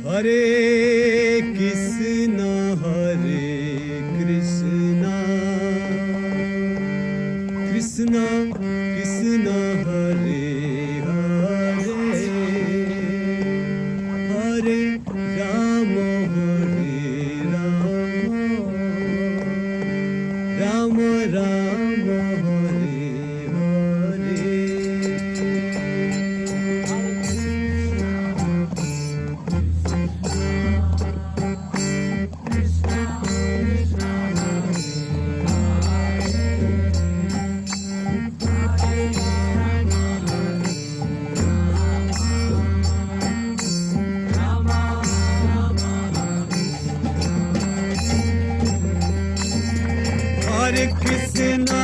हरे कृष्णा कृष्णा कृष्णा कृष्णा हरे हरे हरे राम राम राम हरे हरे। हरे कृष्णा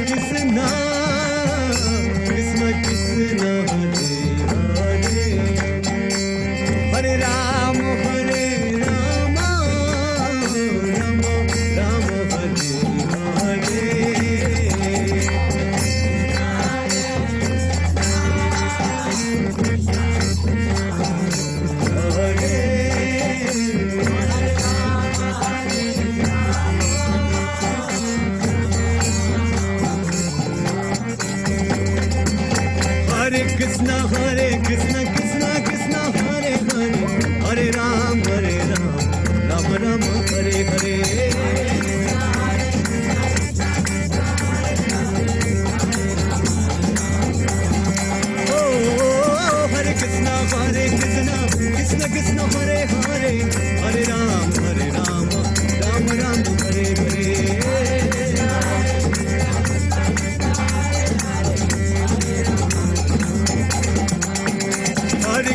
कृष्णा कृष्ण हरे हरे हरे राम राम राम हरे हरे। हरे कृष्णा कृष्णा कृष्णा हरे हरे हरे राम राम राम हरे हरे। ओ हरे कृष्णा कृष्णा कृष्णा हरे हरे हरे राम राम राम हरे हरे। हरे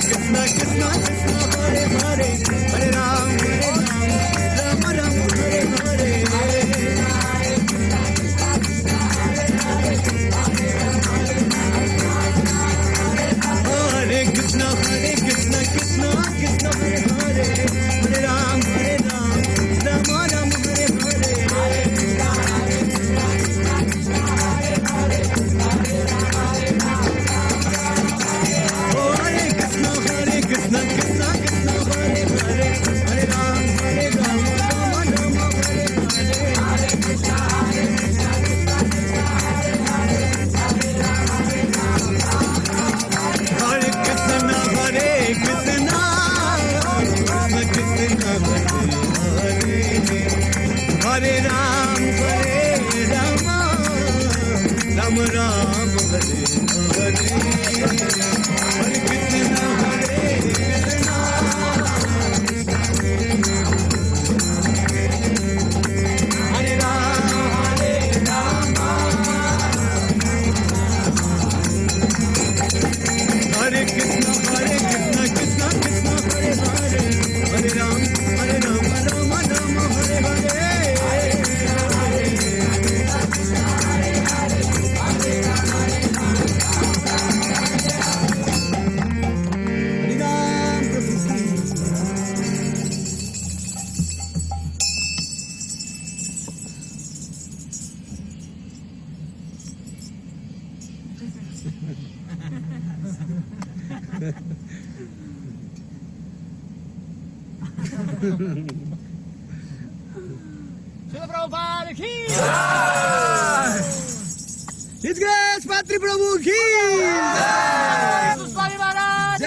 कृष्णा कृष्णा कृष्णा हरे हरे हरे राम राम राम हरे हरे। कृष्णा हरे कृष्णा हरे कृष्णा कृष्णा हरे हरे हरे राम राम हरे हरे। हरे कृष्णा कृष्णा हरे हरे हरे राम राम हरे हरे। हरे कृष्णा कृष्णा हरे हरे हरे राम राम हरे हरे। हरे कृष्णा कृष्णा हरे हरे राम राम हरे हरे। हरे कृष्णा कृष्णा हरे राम हरे Krishna Hare Hare Hare Ram Ram Hare Hare. Srila Prabhupada ki His Grace Patri Prabhu ki Swami Maharaj ki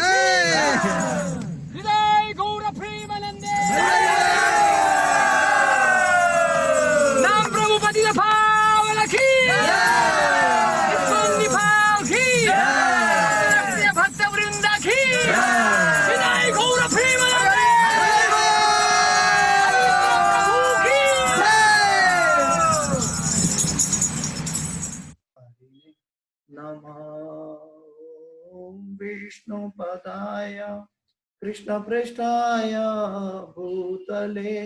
Hriday Gaura Premanande Nam Prabhupada Pavala ki Ismandi Pav ki Bhakta Vrinda ki Hriday Gaura Premanande Namah विष्णुपदाय कृष्णपृष्ठाय भूतले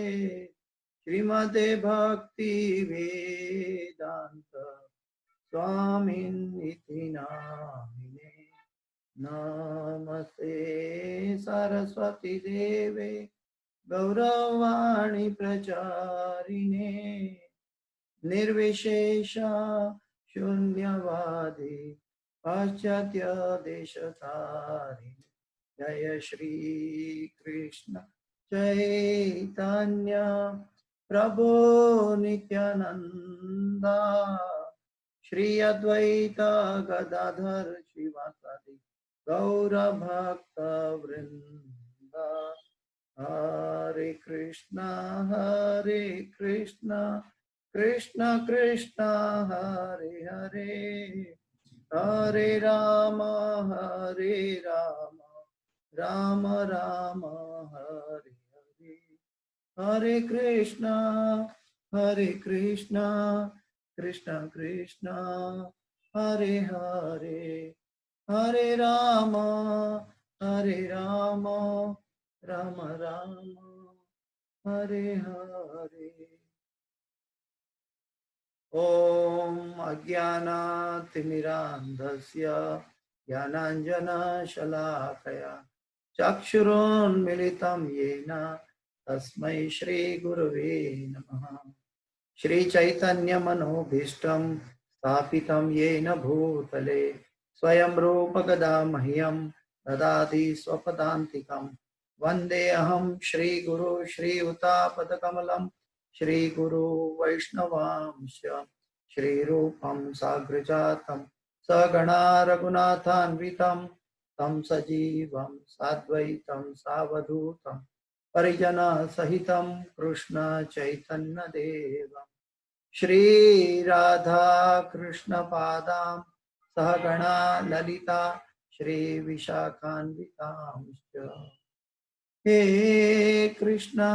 श्रीमते भक्ति वेदांत स्वामिनिति नामिने नमस्ते सरस्वती देवे गौरवाणी प्रचारिणे निर्विशेष शून्यवादी पाश्चात्य देशतारिणे जय श्री कृष्ण चैतन्य प्रभु नित्यानंदा श्री अद्वैत गदाधर श्रीवासादि गौर भक्त वृंद हरे कृष्णा कृष्ण कृष्ण हरे हरे हरे राम राम राम हरे हरे हरे कृष्णा कृष्ण कृष्ण हरे हरे हरे राम राम राम हरे हरे ओम अज्ञानातिमिरान्धस्य ज्ञानाञ्जनशलाकया चक्षुरुन्मिलितं येन तस्मै श्रीगुरवे नमः श्रीचैतन्यमनोभीष्टं स्थापितं येन भूतले स्वयं रूपगदा मह्यं ददाति स्वपदान्तिकं वन्देऽहं श्रीगुरु श्रीयुतापदकमलं श्रीगुरु वैष्णवांश्च श्रीरूपं साग्रजातं सगणा रघुनाथान्वितं तं सजीवं साद्वैतं सावधूतं परिजनसहितं कृष्ण चैतन्यदेवं श्री राधा कृष्ण पादां सहगणा ललिता श्री विशाखान्वितांश्च हे कृष्णा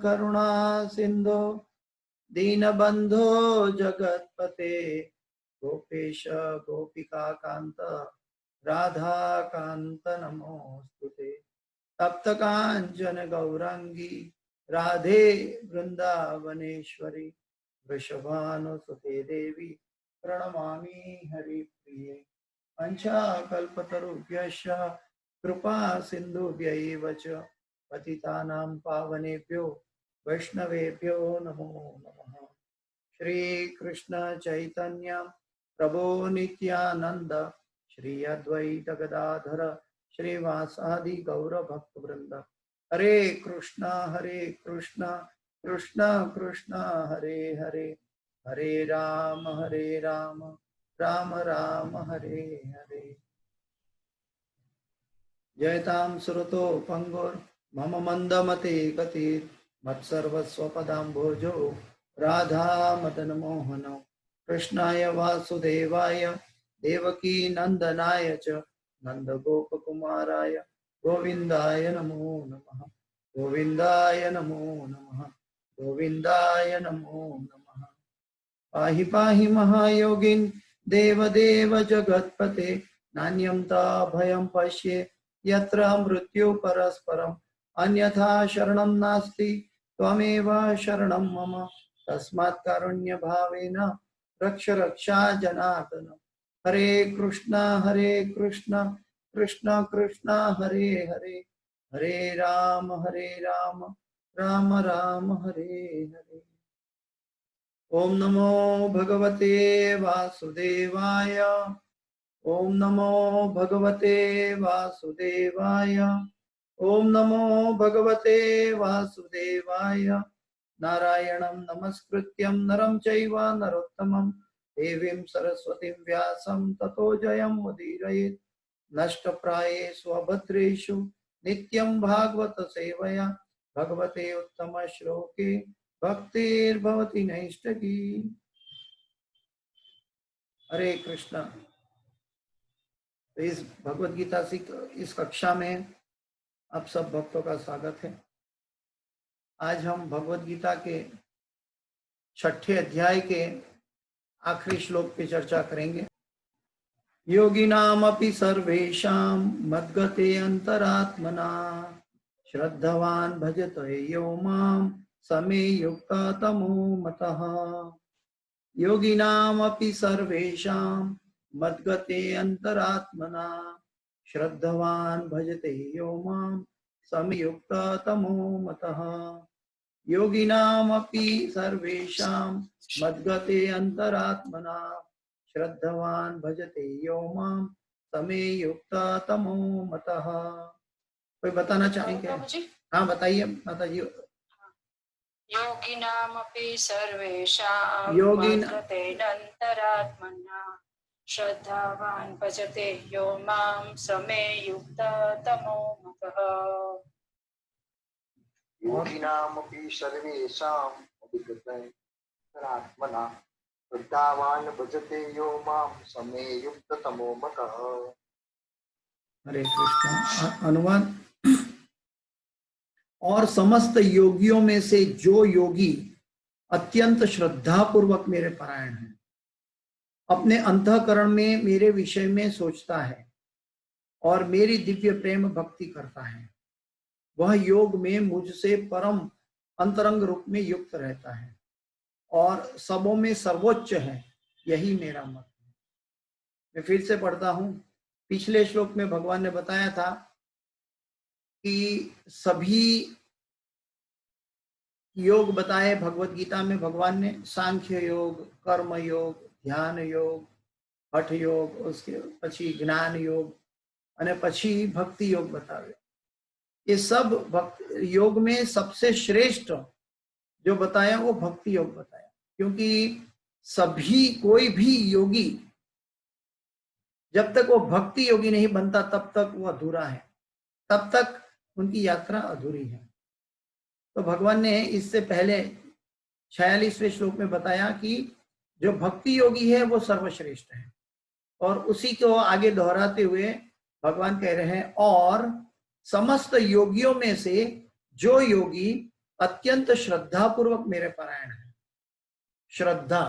करुणा सिंधो दीनबंधो जगत्पते गोपेश गोपिका कांत राधा कांत नमोस्तुते तप्त कांचन गौरांगी राधे वृंदावनेश्वरी वृषभानुसुते देवी प्रणमामि हरिप्रिये पंचाकल्पतरुभ्यश्च कृपा सिन्धुभ्यैव च पतितानां पावनेभ्यो वैष्णवेभ्यो नमो नमः श्री कृष्ण चैतन्य प्रभु नित्यानंद श्री अद्वैत गदाधर श्रीवासादि गौर भक्त वृंद हरे कृष्णा कृष्ण कृष्ण हरे हरे हरे राम राम राम हरे हरे जयतां सुरतो पंगुर मम मंदमते गतिर् मत्सर्वस्वपदाम्भोजो राधा मदन मोहनो कृष्णाय वासुदेवाय देवकी नंदनाय च नंद गोपकुमाराय गोविंदाय नमो नमः गोविंदाय नमो नमः गोविंदाय नमो नमः पाहि पाहि महायोगिन् देवदेव जगत्पते नान्यं ता भयं पश्ये यत्र मृत्यु परस्परम् अन्यथा शरणं नास्ति त्वमेव शरणं मम तस्मात् कारुण्य भावेन रक्ष रक्षा जनार्दन हरे कृष्ण कृष्ण कृष्ण हरे हरे हरे राम राम राम हरे हरे ओम नमो भगवते वासुदेवाय ओम नमो भगवते वासुदेवाय ओम नमो भगवते वासुदेवाय नारायणं नमस्कृत्यं नरं चैव नरोत्तमं देवीं सरस्वतीं व्यासं ततो जयं मुदीरयेत् नष्टप्रायेषु अभद्रेषु नित्यं भागवत सेवया भगवते उत्तम श्लोके भक्तिर्भवति नैष्ठकी। हरे कृष्णा। तो इस भगवत गीता इस कक्षा में आप सब भक्तों का स्वागत है। आज हम भगवत गीता के 6ठे अध्याय के आखिरी श्लोक पे चर्चा करेंगे। योगिनामपि सर्वेषां मद्गते अंतरात्मना श्रद्धवान् भजते यो मां समे युक्ततमो मतः। योगिनामपि सर्वेषां मद्गते अंतरात्मना श्रद्धवान् भजते यो मां समे युक्ततमो मतः। योगिनामपि सर्वेषां मद्गते अंतरात्मना श्रद्धवान् भजते यो मां समे युक्ततमो मतः। कोई बताना चाहेंगे? हाँ बताइए माता जी। योगिनामपि सर्वेषां योगिन- मद्गतेनन्तरात्मना श्रद्धावान् भजते यो मां समे युक्ततमो मतः। योगिनामपि सर्वेषां मद्गतेनन्तरात्मना श्रद्धावान् भजते यो मां समे युक्ततमो मतः। हरे कृष्ण। अनुवाद। और समस्त योगियों में से जो योगी अत्यंत श्रद्धा पूर्वक मेरे परायण है, अपने अंतःकरण में मेरे विषय में सोचता है और मेरी दिव्य प्रेम भक्ति करता है, वह योग में मुझसे परम अंतरंग रूप में युक्त रहता है और सबों में सर्वोच्च है। यही मेरा मत है। मैं फिर से पढ़ता हूं। पिछले श्लोक में भगवान ने बताया था कि सभी योग बताए भगवत गीता में भगवान ने, सांख्य योग, कर्म योग, ध्यान योग, हठ योग, उसके पछी ज्ञान योग અને પછી भक्ति योग बतावे। ये सब भक्त योग में सबसे श्रेष्ठ जो बताया वो भक्ति योग बताया, क्योंकि सभी कोई भी योगी जब तक वो भक्ति योगी नहीं बनता तब तक वो अधूरा है, तब तक उनकी यात्रा अधूरी है। तो भगवान ने इससे पहले 46वें श्लोक में बताया कि जो भक्ति योगी है वो सर्वश्रेष्ठ है, और उसी को आगे दोहराते हुए भगवान कह रहे हैं और समस्त योगियों में से जो योगी अत्यंत श्रद्धा पूर्वक मेरे परायण है। श्रद्धा,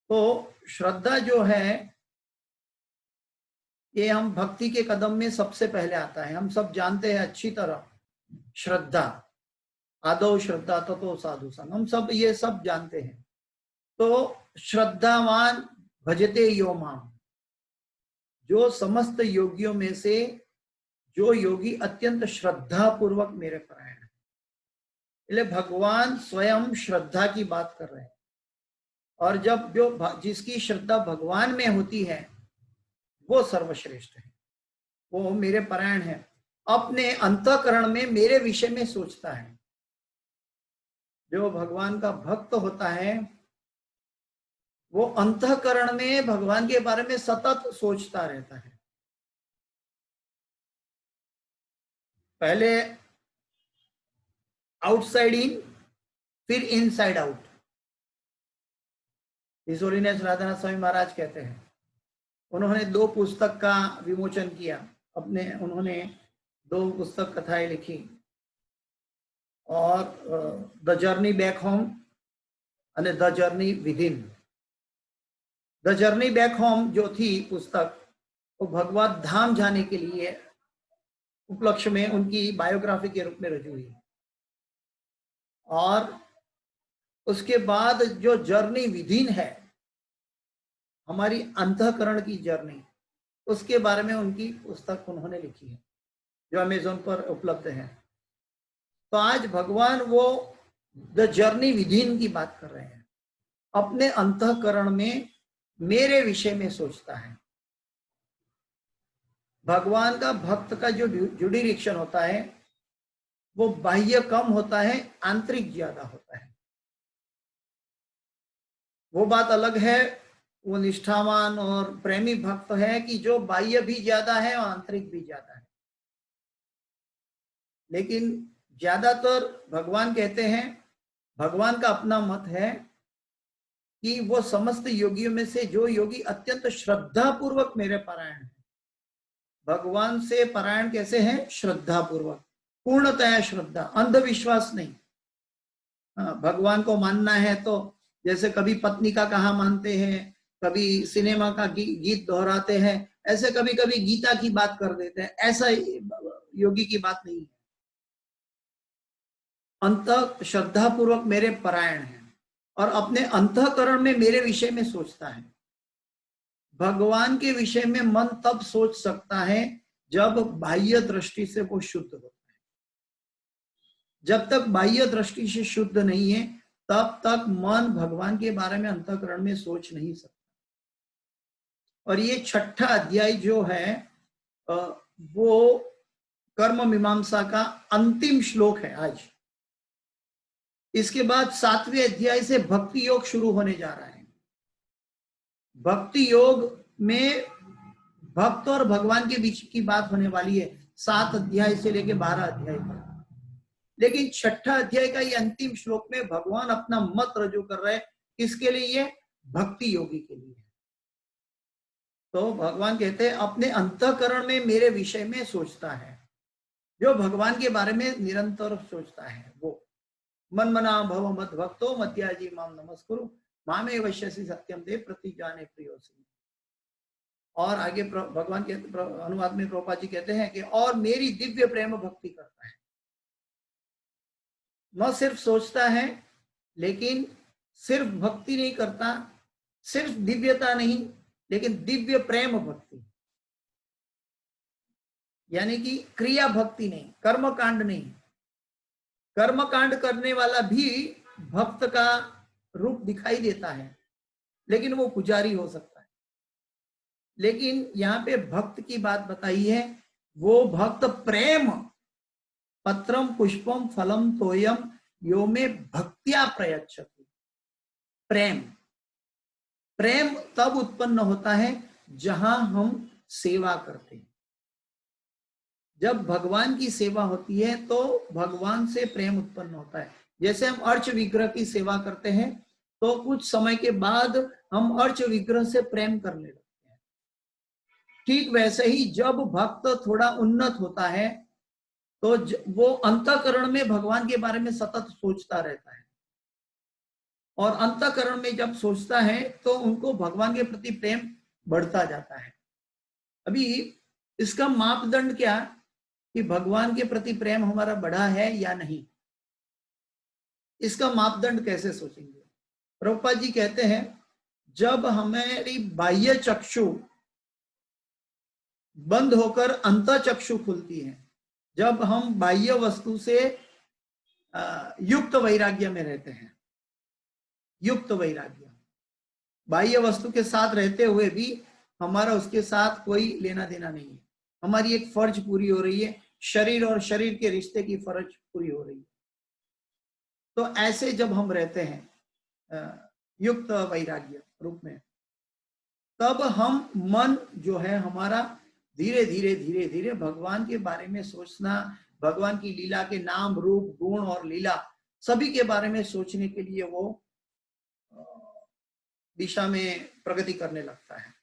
तो श्रद्धा जो है ये हम भक्ति के कदम में सबसे पहले आता है। हम सब जानते हैं अच्छी तरह श्रद्धा, आदौ श्रद्धा ततो साधु संग, हम सब ये सब जानते हैं। तो श्रद्धावान भजते यो माम, जो समस्त योगियों में से जो योगी अत्यंत श्रद्धा पूर्वक मेरे परायण है। इसलिए भगवान स्वयं श्रद्धा की बात कर रहे हैं, और जब जो जिसकी श्रद्धा भगवान में होती है वो सर्वश्रेष्ठ है, वो मेरे परायण है, अपने अंतःकरण में मेरे विषय में सोचता है। जो भगवान का भक्त होता है वो अंतःकरण में भगवान के बारे में सतत सोचता रहता है। पहले आउटसाइड इन, फिर inside out. His holiness Radhanath Swami Maharaj कहते हैं, उन्होंने 2 पुस्तक का विमोचन किया, अपने उन्होंने 2 पुस्तक कथाएं लिखी, और द जर्नी बैक होम और the journey with in. The journey back home जो थी पुस्तक, वो भगवत धाम जाने के लिए उपलक्ष्य में उनकी बायोग्राफी के रूप में रची हुई, और उसके बाद जो जर्नी विदिन है, हमारी अंतःकरण की जर्नी, उसके बारे में उनकी पुस्तक उन्होंने लिखी है जो अमेज़न पर उपलब्ध है। तो आज भगवान वो द जर्नी विदिन की बात कर रहे हैं, अपने अंतःकरण में मेरे विषय में सोचता है। भगवान का भक्त का जो जुडिरिक्शन होता है वो बाह्य कम होता है, आंतरिक ज्यादा होता है। वो बात अलग है, वो निष्ठावान और प्रेमी भक्त है कि जो बाह्य भी ज्यादा है और आंतरिक भी ज्यादा है। लेकिन ज्यादातर भगवान कहते हैं, भगवान का अपना मत है कि वो समस्त योगियों में से जो योगी अत्यंत श्रद्धा पूर्वक मेरे परायण है। भगवान से परायण कैसे हैं? श्रद्धा पूर्वक, पूर्णतया श्रद्धा, अंधविश्वास नहीं। भगवान को मानना है तो जैसे कभी पत्नी का कहा मानते हैं, कभी सिनेमा का गीत दोहराते हैं, ऐसे कभी कभी गीता की बात कर देते हैं। ऐसा योगी की बात नहीं है। अंत श्रद्धा पूर्वक मेरे परायण है और अपने अंतःकरण में मेरे विषय में सोचता है। भगवान के विषय में मन तब सोच सकता है जब बाह्य दृष्टि से वो शुद्ध होता है। जब तक बाह्य दृष्टि से शुद्ध नहीं है तब तक मन भगवान के बारे में अंतःकरण में सोच नहीं सकता। और ये 6ठा अध्याय जो है वो कर्म मीमांसा का अंतिम श्लोक है आज। इसके बाद 7वें अध्याय से भक्ति योग शुरू होने जा रहा है। भक्ति योग में भक्त और भगवान के बीच की बात होने वाली है 7 अध्याय से लेकर 12 अध्याय तक। लेकिन 6ठा अध्याय का ये अंतिम श्लोक में भगवान अपना मत रजू कर रहे हैं। किसके लिए? ये भक्ति योगी के लिए। तो भगवान कहते हैं अपने अंतःकरण में मेरे विषय में सोचता है। जो भगवान के बारे में निरंतर सोचता है वो मन मना भव मद भक्तो मध्याजी माम नमस्कुरु मामे वश्यसि सत्यम दे प्रतिजाने प्रियोसी। और आगे भगवान के अनुवाद में प्रभुपाद जी कहते हैं कि और मेरी दिव्य प्रेम भक्ति करता है। न सिर्फ सोचता है लेकिन सिर्फ भक्ति नहीं करता, सिर्फ दिव्यता नहीं लेकिन दिव्य प्रेम भक्ति, यानी कि क्रिया भक्ति नहीं, कर्म कांड नहीं। कर्म कांड करने वाला भी भक्त का रूप दिखाई देता है लेकिन वो पुजारी हो सकता है। लेकिन यहाँ पे भक्त की बात बताई है, वो भक्त प्रेम पत्रम पुष्पम फलम तोयम यो में भक्त्या प्रयच्छति। प्रेम प्रेम तब उत्पन्न होता है जहां हम सेवा करते हैं। जब भगवान की सेवा होती है तो भगवान से प्रेम उत्पन्न होता है। जैसे हम अर्च विग्रह की सेवा करते हैं तो कुछ समय के बाद हम अर्च विग्रह से प्रेम करने लगते हैं। ठीक वैसे ही जब भक्त थोड़ा उन्नत होता है तो वो अंतःकरण में भगवान के बारे में सतत सोचता रहता है। और अंतःकरण में जब सोचता है तो उनको भगवान के प्रति प्रेम बढ़ता जाता है। अभी इसका मापदंड क्या कि भगवान के प्रति प्रेम हमारा बढ़ा है या नहीं, इसका मापदंड कैसे सोचेंगे? प्रभुपाद जी कहते हैं जब हमारी बाह्य चक्षु बंद होकर अंतः चक्षु खुलती है, जब हम बाह्य वस्तु से युक्त वैराग्य में रहते हैं, युक्त वैराग्य, बाह्य वस्तु के साथ रहते हुए भी हमारा उसके साथ कोई लेना देना नहीं है, हमारी एक फर्ज पूरी हो रही है, शरीर और शरीर के रिश्ते की फर्ज पूरी हो रही है। तो ऐसे जब हम रहते हैं युक्त वैराग्य रूप में, तब हम मन जो है हमारा धीरे धीरे धीरे धीरे भगवान के बारे में सोचना, भगवान की लीला के नाम रूप गुण और लीला सभी के बारे में सोचने के लिए वो दिशा में प्रगति करने लगता है।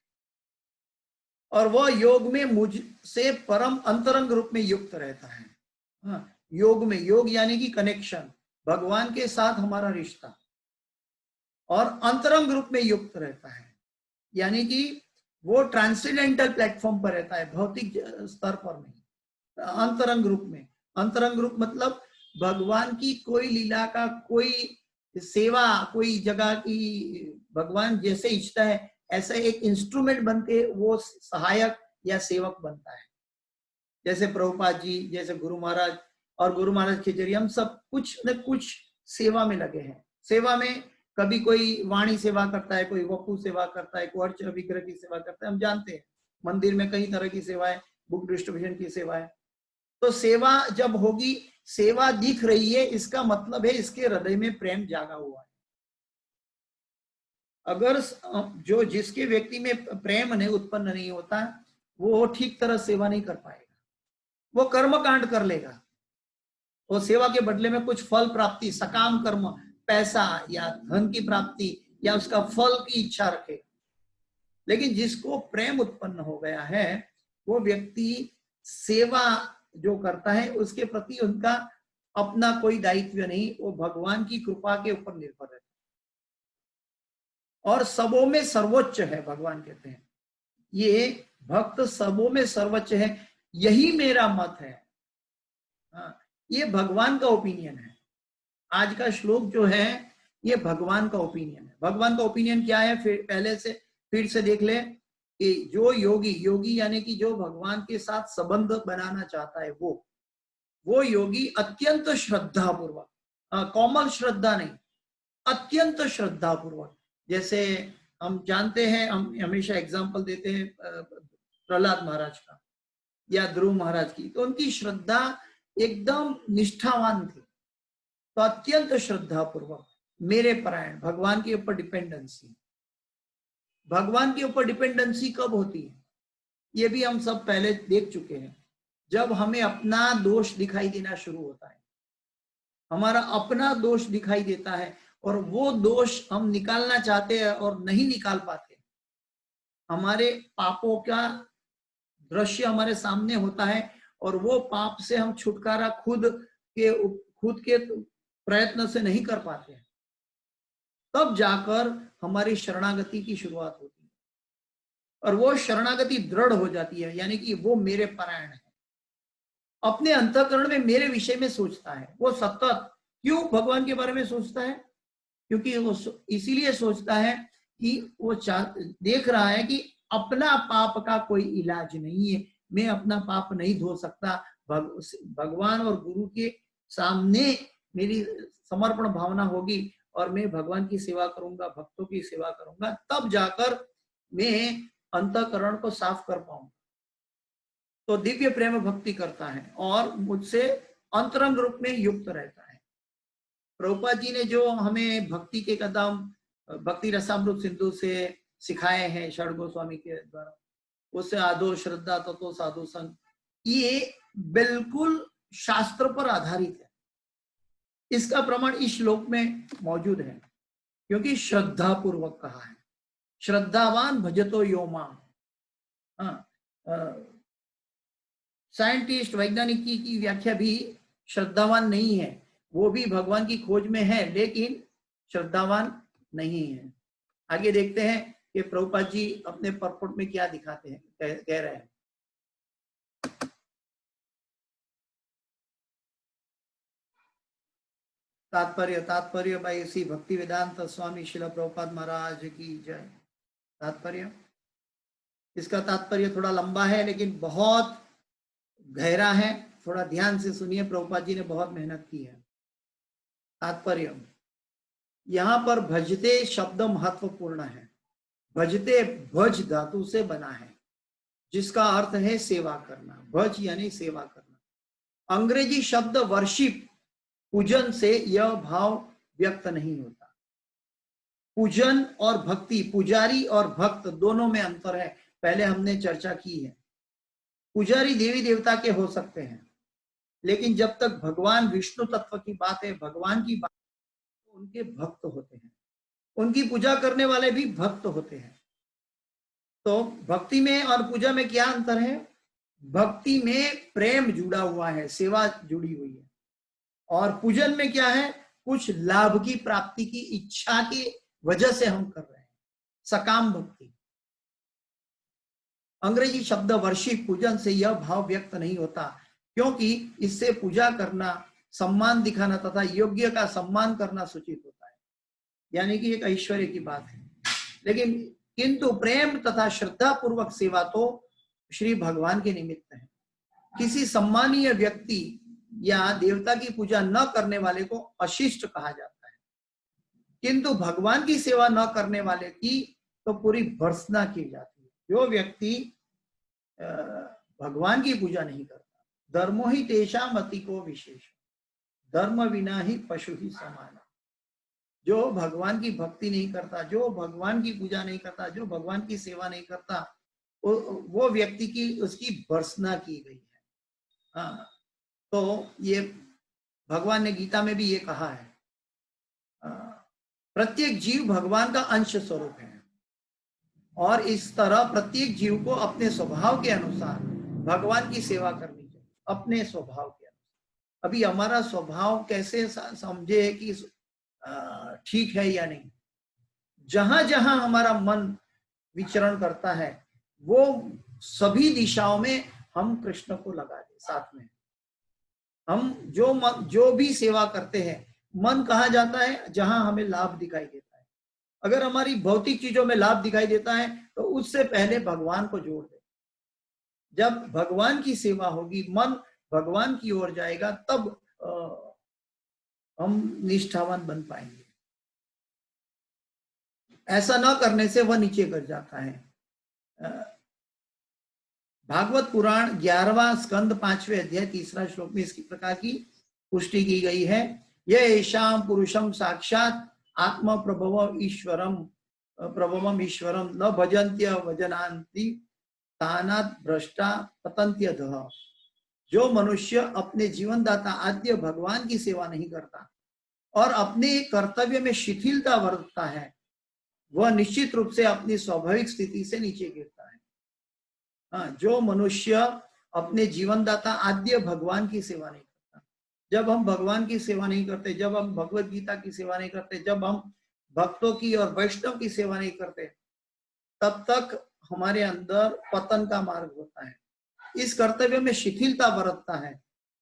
और वह योग में मुझसे परम अंतरंग रूप में युक्त रहता है। हाँ, योग में, योग यानी कि कनेक्शन, भगवान के साथ हमारा रिश्ता, और अंतरंग रूप में युक्त रहता है, यानी कि वो ट्रांसेंडेंटल प्लेटफॉर्म पर रहता है, भौतिक स्तर पर नहीं, अंतरंग रूप में। अंतरंग रूप मतलब भगवान की कोई लीला का, कोई सेवा, कोई जगह की भगवान जैसे इच्छता है ऐसा एक इंस्ट्रूमेंट बनके वो सहायक या सेवक बनता है। जैसे प्रभुपाद जी, जैसे गुरु महाराज और गुरु महाराज के जरिए हम सब कुछ न कुछ सेवा में लगे हैं। सेवा में कभी कोई वाणी सेवा करता है, कोई वपू सेवा करता है, कोई अर्च विग्रह की सेवा करता है, हम जानते हैं। मंदिर में कई तरह की सेवाएं, बुक डिस्ट्रीब्यूशन की सेवाएं। तो सेवा जब होगी, सेवा दिख रही है, इसका मतलब है इसके हृदय में प्रेम जागा हुआ है। अगर जो जिसके व्यक्ति में प्रेम नहीं उत्पन्न नहीं होता, वो ठीक तरह सेवा नहीं कर पाएगा, वो कर्म कांड कर लेगा, वो सेवा के बदले में कुछ फल प्राप्ति, सकाम कर्म, पैसा या धन की प्राप्ति या उसका फल की इच्छा रखेगा। लेकिन जिसको प्रेम उत्पन्न हो गया है, वो व्यक्ति सेवा जो करता है उसके प्रति उनका अपना कोई दायित्व नहीं, वो भगवान की कृपा के ऊपर निर्भर है। और सबों में सर्वोच्च है, भगवान कहते हैं ये भक्त सबों में सर्वोच्च है, यही मेरा मत है। हाँ, ये भगवान का ओपिनियन है। आज का श्लोक जो है ये भगवान का ओपिनियन है। भगवान का ओपिनियन क्या है, फिर से देख ले कि जो योगी यानी कि जो भगवान के साथ संबंध बनाना चाहता है वो योगी अत्यंत श्रद्धा पूर्वक, कोमल श्रद्धा नहीं, अत्यंत श्रद्धा पूर्वक। जैसे हम जानते हैं, हम हमेशा एग्जांपल देते हैं प्रहलाद महाराज का या ध्रुव महाराज की, तो उनकी श्रद्धा एकदम निष्ठावान थी। तो अत्यंत श्रद्धा पूर्वक मेरे परायण, भगवान के ऊपर डिपेंडेंसी। भगवान के ऊपर डिपेंडेंसी कब होती है ये भी हम सब पहले देख चुके हैं। जब हमें अपना दोष दिखाई देना शुरू होता है, हमारा अपना दोष दिखाई देता है और वो दोष हम निकालना चाहते हैं और नहीं निकाल पाते, हमारे पापों का दृश्य हमारे सामने होता है और वो पाप से हम छुटकारा खुद के प्रयत्न से नहीं कर पाते हैं, तब जाकर हमारी शरणागति की शुरुआत होती है और वो शरणागति दृढ़ हो जाती है। यानी कि वो मेरे परायण है, अपने अंतःकरण में मेरे विषय में सोचता है। वो सतत क्यों भगवान के बारे में सोचता है? क्योंकि वो इसीलिए सोचता है कि वो देख रहा है कि अपना पाप का कोई इलाज नहीं है, मैं अपना पाप नहीं धो सकता। भगवान और गुरु के सामने मेरी समर्पण भावना होगी और मैं भगवान की सेवा करूंगा, भक्तों की सेवा करूंगा, तब जाकर मैं अंतःकरण को साफ कर पाऊंगा। तो दिव्य प्रेम भक्ति करता है और मुझसे अंतरंग रूप में युक्त रहता है। प्रभुपाद जी ने जो हमें भक्ति के कदम भक्ति रसामृत सिंधु से सिखाए हैं षड गोस्वामी के द्वारा, उससे आदो श्रद्धा तत्व साधु संग, ये बिल्कुल शास्त्र पर आधारित है। इसका प्रमाण इस श्लोक में मौजूद है, क्योंकि श्रद्धा पूर्वक कहा है, श्रद्धावान भजतो यो माम। साइंटिस्ट वैज्ञानिक की व्याख्या भी श्रद्धावान नहीं है, वो भी भगवान की खोज में है लेकिन श्रद्धावान नहीं है। आगे देखते हैं कि प्रभुपाद जी अपने परपट में क्या दिखाते हैं, कह रहे हैं। तात्पर्य भाई श्री भक्ति वेदांत स्वामी श्रील प्रभुपाद महाराज की जय। तात्पर्य, इसका तात्पर्य थोड़ा लंबा है लेकिन बहुत गहरा है, थोड़ा ध्यान से सुनिए, प्रभुपाद जी ने बहुत मेहनत की है। तात्पर्य, यहाँ पर भजते शब्द महत्वपूर्ण है। भजते भज धातु से बना है जिसका अर्थ है सेवा करना। भज यानी सेवा करना। अंग्रेजी शब्द वर्शिप, पूजन से यह भाव व्यक्त नहीं होता। पूजन और भक्ति, पुजारी और भक्त दोनों में अंतर है, पहले हमने चर्चा की है। पुजारी देवी देवता के हो सकते हैं लेकिन जब तक भगवान विष्णु तत्व की बात है, भगवान की बात, तो उनके भक्त होते हैं, उनकी पूजा करने वाले भी भक्त होते हैं। तो भक्ति में और पूजा में क्या अंतर है? भक्ति में प्रेम जुड़ा हुआ है, सेवा जुड़ी हुई है, और पूजन में क्या है? कुछ लाभ की प्राप्ति की इच्छा की वजह से हम कर रहे हैं, सकाम भक्ति। अंग्रेजी शब्द वर्शिप, पूजन से यह भाव व्यक्त नहीं होता क्योंकि इससे पूजा करना, सम्मान दिखाना तथा योग्य का सम्मान करना सूचित होता है, यानी कि एक ऐश्वर्य की बात है। लेकिन किंतु प्रेम तथा श्रद्धा पूर्वक सेवा तो श्री भगवान के निमित्त है। किसी सम्मानीय व्यक्ति या देवता की पूजा न करने वाले को अशिष्ट कहा जाता है, किंतु भगवान की सेवा न करने वाले की तो पूरी भर्त्सना की जाती है। जो व्यक्ति भगवान की पूजा नहीं करता, धर्मो ही तेषाम अतिको विशेष, धर्म बिना ही पशु ही समान। जो भगवान की भक्ति नहीं करता, जो भगवान की पूजा नहीं करता, जो भगवान की सेवा नहीं करता, वो व्यक्ति की उसकी भर्त्सना की गई है। हाँ, तो ये भगवान ने गीता में भी ये कहा है, प्रत्येक जीव भगवान का अंश स्वरूप है और इस तरह प्रत्येक जीव को अपने स्वभाव के अनुसार भगवान की सेवा करनी चाहिए, अपने स्वभाव के अनुसार। अभी हमारा स्वभाव कैसे समझे कि ठीक है या नहीं? जहां जहां हमारा मन विचरण करता है वो सभी दिशाओं में हम कृष्ण को लगा दे साथ में। हम जो भी सेवा करते हैं, मन कहाँ जाता है? जहां हमें लाभ दिखाई देता है। अगर हमारी भौतिक चीजों में लाभ दिखाई देता है तो उससे पहले भगवान को जोड़ दे। जब भगवान की सेवा होगी, मन भगवान की ओर जाएगा, तब हम निष्ठावान बन पाएंगे। ऐसा न करने से वह नीचे गिर जाता है। भागवत पुराण 11वां स्कंद 5वें अध्याय 3रा श्लोक में इसकी प्रकार की पुष्टि की गई है। ये ईशाम पुरुषम साक्षात आत्म प्रभवम ईश्वरम न भजन्त्य वजनान्ति तानात भ्रष्टा पतन्त्यधः। जो मनुष्य अपने जीवनदाता आद्य भगवान की सेवा नहीं करता और अपने कर्तव्य में शिथिलता बरतता है, वह निश्चित रूप से अपनी स्वाभाविक स्थिति से नीचे गिरता है। हाँ, जो मनुष्य अपने जीवनदाता आद्य भगवान की सेवा नहीं करता, जब हम भगवान की सेवा नहीं करते, जब हम भगवत गीता की सेवा नहीं करते, जब हम भक्तों की और वैष्णव की सेवा नहीं करते, तब तक हमारे अंदर पतन का मार्ग होता है। इस कर्तव्य में शिथिलता बरतता है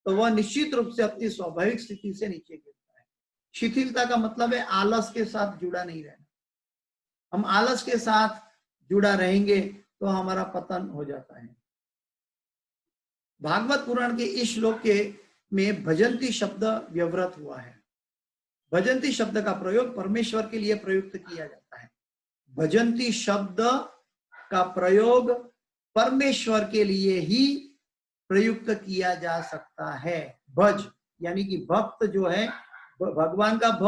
तो वह निश्चित रूप से अपनी स्वाभाविक स्थिति से नीचे गिरता है। शिथिलता का मतलब है आलस के साथ जुड़ा नहीं रहना। हम आलस के साथ जुड़ा रहेंगे तो हमारा पतन हो जाता है। भागवत पुराण के इस श्लोक के में भजंती शब्द व्यवहृत हुआ है। भजंती शब्द का प्रयोग परमेश्वर के लिए प्रयुक्त किया जाता है। भजंती शब्द का प्रयोग परमेश्वर के लिए ही प्रयुक्त किया जा सकता है। भज यानी कि भक्त जो है, भगवान का भ,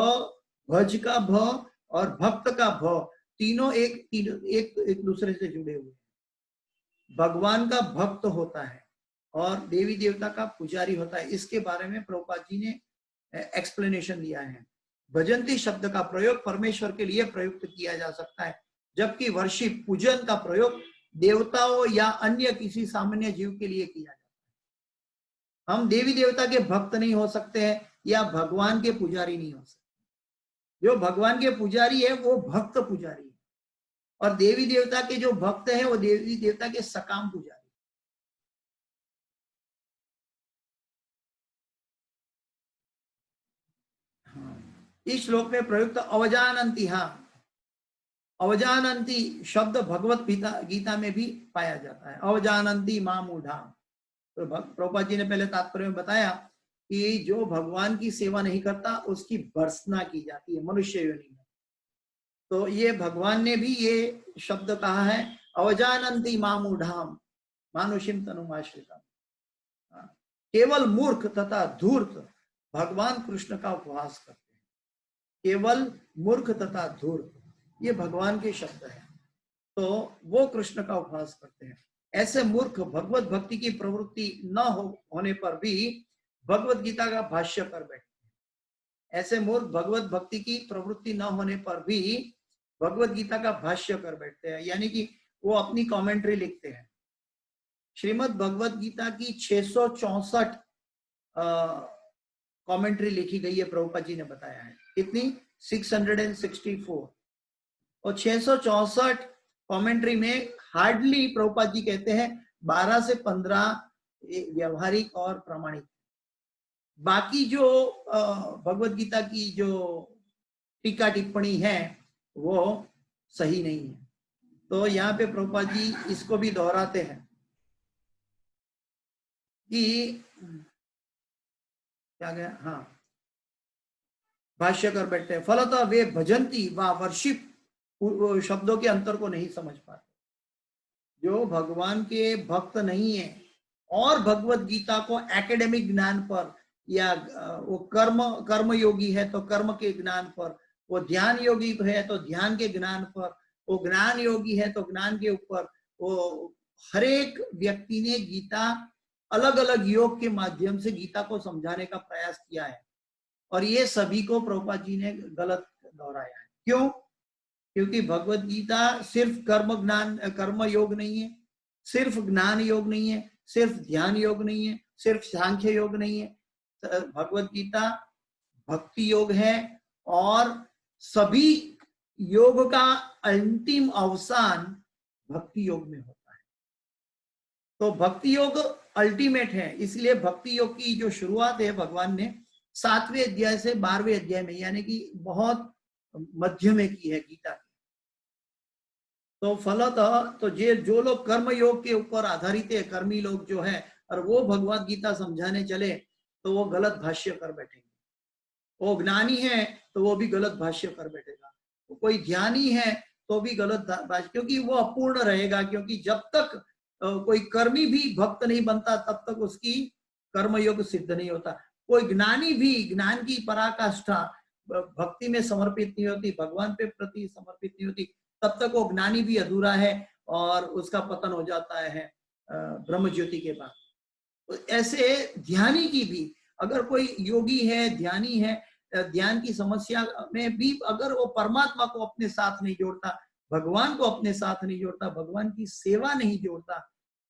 भज का भ और भक्त का भ, तीनों एक दूसरे से जुड़े हुए हैं। भगवान का भक्त होता है और देवी देवता का पुजारी होता है। इसके बारे में प्रभुपाद जी ने एक्सप्लेनेशन दिया है। भजंती शब्द का प्रयोग परमेश्वर के लिए प्रयुक्त किया जा सकता है, जबकि वर्शिप पूजन का प्रयोग देवताओं या अन्य किसी सामान्य जीव के लिए किया जाता है। हम देवी देवता के भक्त नहीं हो सकते हैं या भगवान के पुजारी नहीं हो सकते। जो भगवान के पुजारी है वो भक्त पुजारी है और देवी देवता के जो भक्त हैं वो देवी देवता के सकाम पुजारी। इस श्लोक में प्रयुक्त अवजानंती, हाँ, अवजानंती शब्द भगवत गीता में भी पाया जाता है। अवजानंती मां मूढ़ा। तो प्रभुपाद जी ने पहले तात्पर्य में बताया कि जो भगवान की सेवा नहीं करता उसकी भर्त्सना की जाती है मनुष्य योनि में। तो ये भगवान ने भी ये शब्द कहा है, अवजानंती मां मूढ़ाम मानुषिम तनुमाश्रितम। केवल मूर्ख तथा धूर्त भगवान कृष्ण का उपवास करते हैं। केवल मूर्ख तथा धूर्त, ये भगवान के शब्द हैं, तो वो कृष्ण का उपवास करते हैं। ऐसे मूर्ख भगवत भक्ति की प्रवृत्ति न होने पर भी भगवत गीता का भाष्य कर बैठते हैं। ऐसे मूर्ख भगवत भक्ति की प्रवृत्ति न होने पर भी भगवत गीता का भाष्य कर बैठते हैं, यानी कि वो अपनी कमेंट्री लिखते हैं। श्रीमद् भगवत गीता की 664 कमेंट्री लिखी गई है, प्रभुपाद जी ने बताया है। कितनी? 664। और 664 कमेंट्री में हार्डली प्रभुपाद जी कहते हैं 12 से 15 व्यवहारिक और प्रामाणिक। बाकी जो भगवत गीता की जो टीका टिप्पणी है वो सही नहीं है। तो यहाँ पे प्रभुपाद जी इसको भी दोहराते हैं कि क्या गया, हाँ, भाष्य कर बैठते हैं। फलतः वे भजंती व वर्शिप शब्दों के अंतर को नहीं समझ पाते। जो भगवान के भक्त नहीं है और भगवत गीता को एकेडमिक ज्ञान पर, या वो कर्म योगी है तो कर्म के ज्ञान पर, वो ध्यान योगी है तो ध्यान के ज्ञान पर, वो ज्ञान योगी है तो ज्ञान के ऊपर, वो हर एक व्यक्ति ने गीता अलग अलग योग के माध्यम से गीता को समझाने का प्रयास किया है और ये सभी को प्रभुपाद जी ने गलत दोहराया है। क्यों? क्योंकि भगवत गीता सिर्फ कर्म योग नहीं है, सिर्फ ज्ञान योग नहीं है, सिर्फ ध्यान योग नहीं है, सिर्फ सांख्य योग नहीं है। भगवत गीता भक्ति योग है और सभी योग का अंतिम अवसान भक्ति योग में होता है। तो भक्ति योग अल्टीमेट है, इसलिए भक्ति योग की जो शुरुआत है भगवान ने 7वें अध्याय से 12वें अध्याय में, यानी कि बहुत मध्य में की है गीता की। तो फलतः तो जो लोग कर्म योग के ऊपर आधारित है, कर्मी लोग जो है, और वो भगवत गीता समझाने चले तो वो गलत भाष्य कर बैठेंगे। वो ज्ञानी है तो वो भी गलत भाष्य कर बैठेगा, वो कोई ध्यानी है तो भी गलत भाष्य, क्योंकि वो अपूर्ण रहेगा। क्योंकि जब तक कोई कर्मी भी भक्त नहीं बनता तब तक उसकी कर्मयोग सिद्ध नहीं होता। कोई ज्ञानी भी ज्ञान की पराकाष्ठा भक्ति में समर्पित नहीं होती, भगवान पे प्रति समर्पित नहीं होती, तब तक वो ज्ञानी भी अधूरा है और उसका पतन हो जाता है ब्रह्म ज्योति के बाद। तो ऐसे ध्यानी की भी, अगर कोई योगी है, ध्यानी है, ध्यान की समस्या में भी अगर वो परमात्मा को अपने साथ नहीं जोड़ता, भगवान को अपने साथ नहीं जोड़ता, भगवान की सेवा नहीं जोड़ता,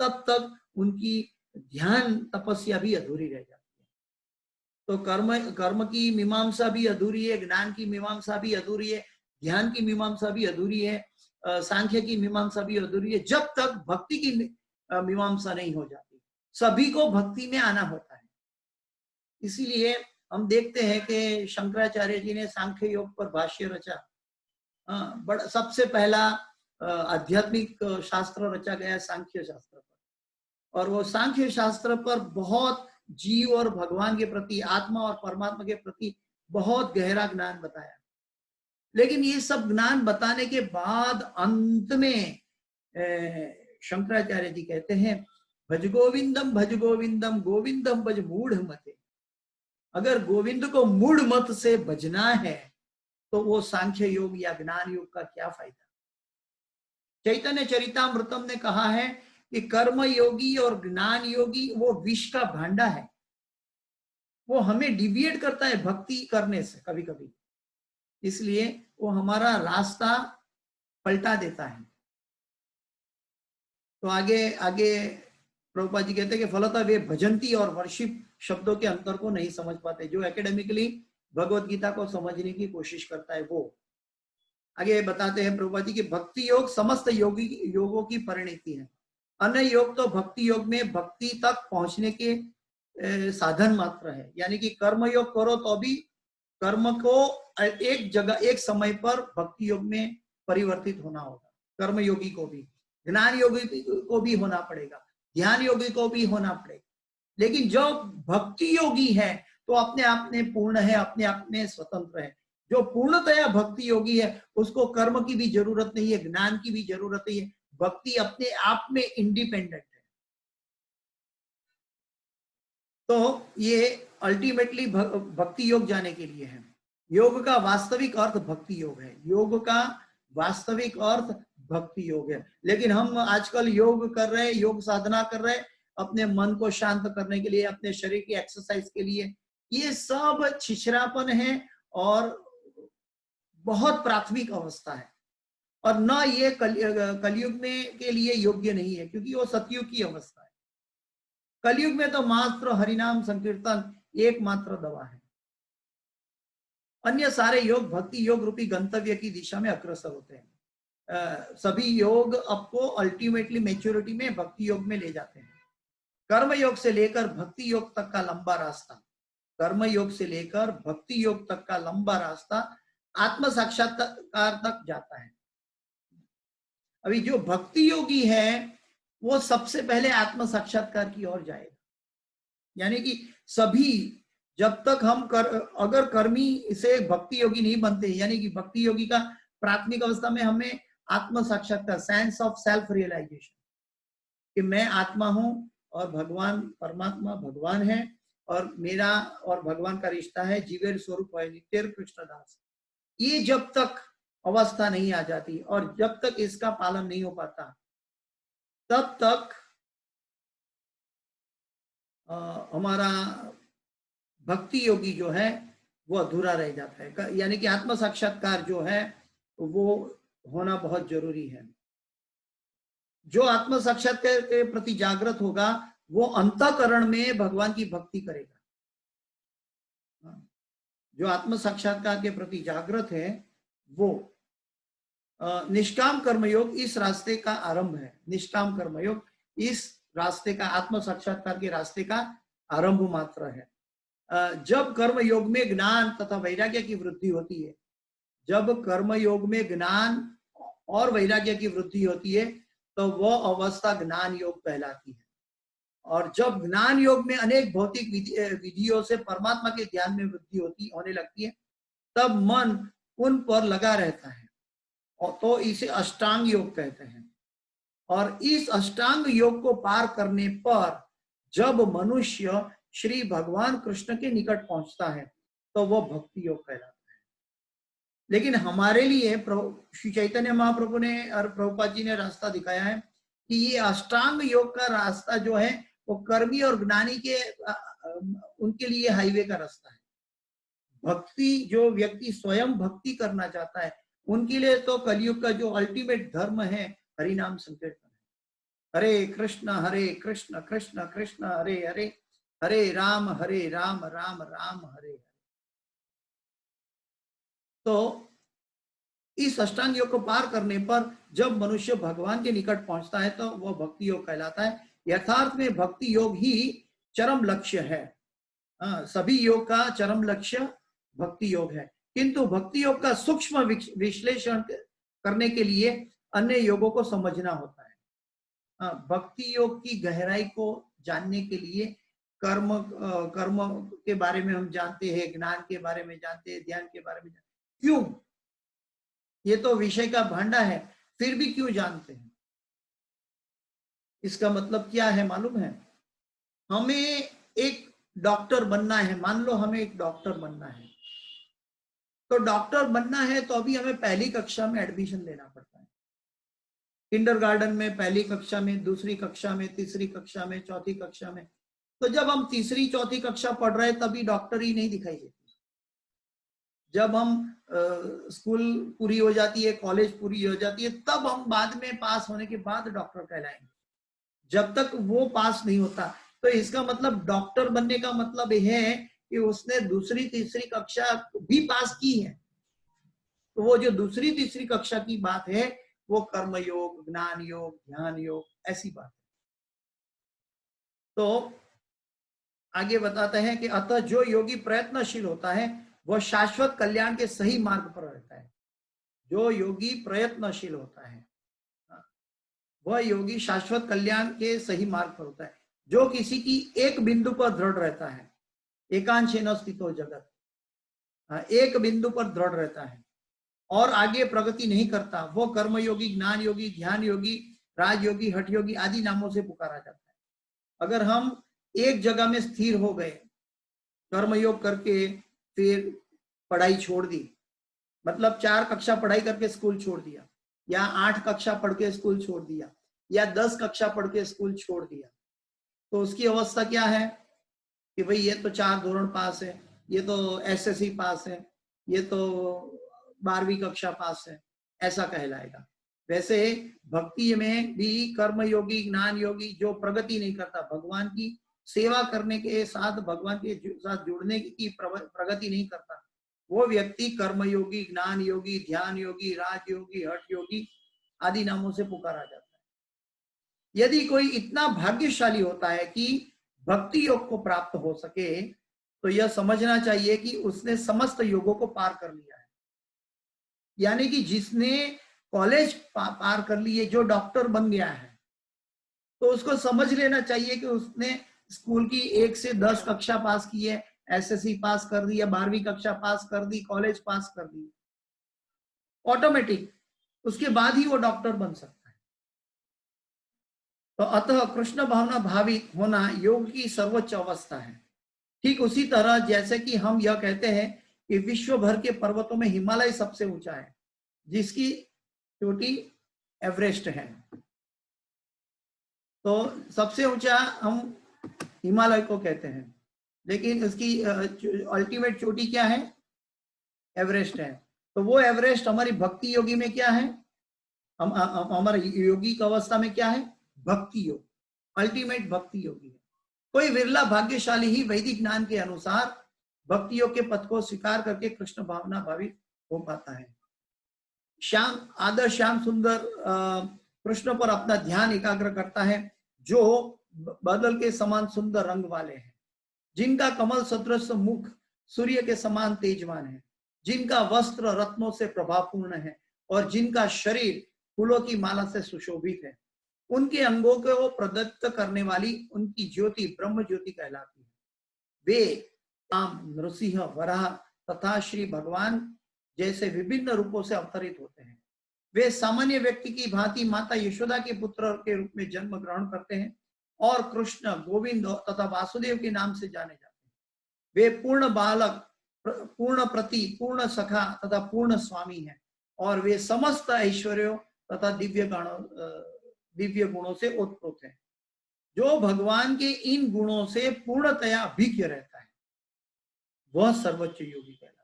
तब तक उनकी ध्यान तपस्या भी अधूरी रह जाती है। तो कर्म की मीमांसा भी अधूरी है, ज्ञान की मीमांसा भी अधूरी है, ध्यान की मीमांसा भी अधूरी है, सांख्य की मीमांसा भी अधूरी है, जब तक भक्ति की मीमांसा नहीं हो जाती। सभी को भक्ति में आना होता है। इसीलिए हम देखते हैं कि शंकराचार्य जी ने सांख्य योग पर भाष्य रचा। बड़ा सबसे पहला आध्यात्मिक शास्त्र रचा गया सांख्य शास्त्र पर, और वो सांख्य शास्त्र पर बहुत जीव और भगवान के प्रति, आत्मा और परमात्मा के प्रति बहुत गहरा ज्ञान बताया। लेकिन ये सब ज्ञान बताने के बाद अंत में शंकराचार्य जी कहते हैं, भज गोविंदम गोविंदम भज मूढ़ मते। अगर गोविंद को मूढ़ मत से भजना है तो वो सांख्य योग या ज्ञान योग का क्या फायदा। चैतन्य चरितामृतम ने कहा है कि कर्म योगी और ज्ञान योगी वो विष का भांडा है, वो हमें डिविएट करता है भक्ति करने से कभी कभी, इसलिए वो हमारा रास्ता पलटा देता है। तो आगे प्रभुपाद जी कहते हैं कि फलतः वे भजंती और वर्शिप शब्दों के अंतर को नहीं समझ पाते। जो एकेडमिकली भगवत गीता को समझने की कोशिश करता है वो आगे बताते हैं प्रभुपाद जी की भक्ति योग समस्त योगों की परिणति है। अन्य योग तो भक्ति योग में भक्ति तक पहुंचने के साधन मात्र है। यानी कि कर्म योग करो तो भी कर्म को एक जगह एक समय पर भक्ति योग में परिवर्तित होना होगा। कर्म योगी को भी, ज्ञान योगी को भी होना पड़ेगा, ध्यान योगी को भी होना पड़ेगा। लेकिन जो भक्ति योगी है तो अपने आप में पूर्ण है, अपने आप में स्वतंत्र है। जो पूर्णतया भक्ति योगी है उसको कर्म की भी जरूरत नहीं है, ज्ञान की भी जरूरत नहीं है, भक्ति अपने आप में इंडिपेंडेंट है। तो ये अल्टीमेटली भक्ति योग जाने के लिए है। योग का वास्तविक अर्थ भक्ति योग है, योग का वास्तविक अर्थ भक्ति योग है। लेकिन हम आजकल योग कर रहे हैं, योग साधना कर रहे हैं अपने मन को शांत करने के लिए, अपने शरीर की एक्सरसाइज के लिए। ये सब छिछरापन है और बहुत प्राथमिक अवस्था है, और न ये कलयुग में के लिए योग्य नहीं है, क्योंकि वो सतयुग की अवस्था है। कलयुग में तो मात्र हरिनाम संकीर्तन एकमात्र दवा है। अन्य सारे योग भक्ति योग रूपी गंतव्य की दिशा में अग्रसर होते हैं। सभी योग आपको अल्टीमेटली मैच्योरिटी में भक्ति योग में ले जाते हैं। कर्म योग से लेकर भक्ति योग तक का लंबा रास्ता, कर्म योग से लेकर भक्ति योग तक का लंबा रास्ता आत्म साक्षात्कार तक जाता है। अभी जो भक्ति योगी है वो सबसे पहले आत्म साक्षात्कार की ओर जाएगा। यानी कि सभी जब तक हम अगर कर्मी से भक्ति योगी नहीं बनते, यानी कि भक्ति योगी का प्राथमिक अवस्था में हमें आत्म साक्षात्कार, सेंस ऑफ सेल्फ रियलाइजेशन कि मैं आत्मा हूं और भगवान परमात्मा भगवान है और मेरा और भगवान का रिश्ता है, जीवेर स्वरूप है नित्य कृष्णदास। ये जब तक अवस्था नहीं आ जाती और जब तक इसका पालन नहीं हो पाता तब तक हमारा भक्ति योगी जो है वो अधूरा रह जाता है। यानी कि आत्म साक्षात्कार जो है वो होना बहुत जरूरी है। जो आत्म साक्षात्कार के प्रति जागृत होगा वो अंतःकरण में भगवान की भक्ति करेगा। जो आत्म साक्षात्कार के प्रति जागृत है वो निष्काम कर्मयोग इस रास्ते का आरंभ है। निष्काम कर्मयोग इस रास्ते का, आत्म साक्षात्कार के रास्ते का आरंभ मात्र है। जब कर्म योग में ज्ञान तथा वैराग्य की वृद्धि होती है, जब कर्म योग में ज्ञान और वैराग्य की वृद्धि होती है तो वह अवस्था ज्ञान योग कहलाती है। और जब ज्ञान योग में अनेक भौतिक विधियों से परमात्मा के ध्यान में वृद्धि होने लगती है, तब मन उन पर लगा रहता है, और तो इसे अष्टांग योग कहते हैं। और इस अष्टांग योग को पार करने पर जब मनुष्य श्री भगवान कृष्ण के निकट पहुंचता है तो वह भक्ति योग कहलाता है। लेकिन हमारे लिए श्री चैतन्य महाप्रभु ने और प्रभुपाद जी ने रास्ता दिखाया है कि ये अष्टांग योग का रास्ता जो है वो कर्मी और ज्ञानी के उनके लिए हाईवे का रास्ता है। भक्ति, जो व्यक्ति स्वयं भक्ति करना चाहता है उनके लिए तो कलयुग का जो अल्टीमेट धर्म है हरिनाम संकीर्तन है। हरे कृष्ण कृष्ण कृष्ण हरे हरे, हरे राम राम राम हरे हरे। तो इस अष्टांग योग को पार करने पर जब मनुष्य भगवान के निकट पहुंचता है तो वह भक्ति योग कहलाता है। यथार्थ में भक्ति योग ही चरम लक्ष्य है। सभी योग का चरम लक्ष्य भक्ति योग है, किंतु भक्ति योग का सूक्ष्म विश्लेषण करने के लिए अन्य योगों को समझना होता है। भक्ति योग की गहराई को जानने के लिए कर्म के बारे में हम जानते हैं, ज्ञान के बारे में जानते हैं, ध्यान के बारे में जानते हैं। क्यों? ये तो विषय का भांडा है, फिर भी क्यों जानते हैं? इसका मतलब क्या है मालूम है? हमें एक डॉक्टर बनना है, मान लो हमें एक डॉक्टर बनना है, तो डॉक्टर बनना है तो अभी हमें पहली कक्षा में एडमिशन लेना पड़ता है। किंडरगार्टन में, पहली कक्षा में, दूसरी कक्षा में, तीसरी कक्षा में, चौथी कक्षा में। तो जब हम तीसरी चौथी कक्षा पढ़ रहे हैं तभी डॉक्टर ही नहीं दिखाई देती। जब हम स्कूल पूरी हो जाती है, कॉलेज पूरी हो जाती है, तब हम बाद में पास होने के बाद डॉक्टर कहलाएंगे। जब तक वो पास नहीं होता, तो इसका मतलब डॉक्टर बनने का मतलब यह है कि उसने दूसरी तीसरी कक्षा भी पास की है। तो वो जो दूसरी तीसरी कक्षा की बात है वो कर्म योग, ज्ञान योग, ध्यान योग, ऐसी बात है। तो आगे बताते हैं कि अतः जो योगी प्रयत्नशील होता है वह शाश्वत कल्याण के सही मार्ग पर रहता है। जो योगी प्रयत्नशील होता है वह योगी शाश्वत कल्याण के सही मार्ग पर होता है। जो किसी की एक बिंदु पर दृढ़ रहता है, एकांशेन स्थितो जगत, एक बिंदु पर दृढ़ रहता है और आगे प्रगति नहीं करता, वो कर्मयोगी, ज्ञान योगी, ध्यान योगी, राजयोगी, हठ योगी आदि नामों से पुकारा जाता है। अगर हम एक जगह में स्थिर हो गए, कर्मयोग करके फिर पढ़ाई छोड़ दी, मतलब 4 कक्षा पढ़ाई करके स्कूल छोड़ दिया, या 8 कक्षा पढ़ के स्कूल छोड़ दिया, या 10 कक्षा पढ़ के स्कूल छोड़ दिया, तो उसकी अवस्था क्या है कि भाई ये तो 4 धोरण पास है, ये तो एसएससी पास है, ये तो 12वीं कक्षा पास है, ऐसा कहलाएगा। वैसे भक्ति में भी कर्म योगी, ज्ञान योगी जो प्रगति नहीं करता, भगवान की सेवा करने के साथ, भगवान के साथ जुड़ने की प्रगति नहीं करता, वो व्यक्ति कर्म योगी, ज्ञान योगी, ध्यान योगी, राजयोगी, हठ योगी आदि नामों से पुकारा जाता है। यदि कोई इतना भाग्यशाली होता है कि भक्ति योग को प्राप्त हो सके, तो यह समझना चाहिए कि उसने समस्त योगों को पार कर लिया है। यानी कि जिसने कॉलेज पार कर लिए, जो डॉक्टर बन गया है, तो उसको समझ लेना चाहिए कि उसने स्कूल की 1 से 10 कक्षा पास की है, एसएससी पास कर दी, या 12वीं कक्षा पास कर दी, कॉलेज पास कर दी, ऑटोमेटिक उसके बाद ही वो डॉक्टर बन सकता है। तो अतः कृष्ण भावना भावित होना योग की सर्वोच्च अवस्था है। ठीक उसी तरह जैसे कि हम यह कहते हैं कि विश्व भर के पर्वतों में हिमालय सबसे ऊंचा है, जिसकी चोटी एवरेस्ट है। तो सबसे ऊंचा हम हिमालय को कहते हैं, लेकिन उसकी अल्टीमेट चोटी क्या है? एवरेस्ट है। तो वो एवरेस्ट हमारी भक्ति योगी में क्या है? हमारे योगी की अवस्था में क्या है? भक्ति योग, अल्टीमेट भक्ति योगी है। कोई विरला भाग्यशाली ही वैदिक ज्ञान के अनुसार भक्ति योग के पथ को स्वीकार करके कृष्ण भावना भावित हो पाता है। श्याम सुंदर कृष्ण पर अपना ध्यान एकाग्र करता है, जो बादल के समान सुंदर रंग वाले हैं, जिनका कमल सदृश मुख सूर्य के समान तेजवान है, जिनका वस्त्र रत्नों से प्रभावपूर्ण है और जिनका शरीर फूलों की माला से सुशोभित है। उनके अंगों को प्रदत्त करने वाली उनकी ज्योति ब्रह्म ज्योति कहलाती है। वे राम, नृसिंह, वराह तथा श्री भगवान जैसे विभिन्न रूपों से अवतरित होते हैं। वे सामान्य व्यक्ति की भांति माता यशोदा के पुत्र के रूप में जन्म ग्रहण करते हैं और कृष्ण, गोविंद तथा वासुदेव के नाम से जाने जाते हैं। वे पूर्ण बालक, पूर्ण प्रति, पूर्ण सखा तथा पूर्ण स्वामी हैं और वे समस्त ऐश्वर्यों तथा दिव्य गुणों से ओतप्रोत हैं। जो भगवान के इन गुणों से पूर्णतया अभिज्ञ रहता है वह सर्वोच्च योगी कहलाता है।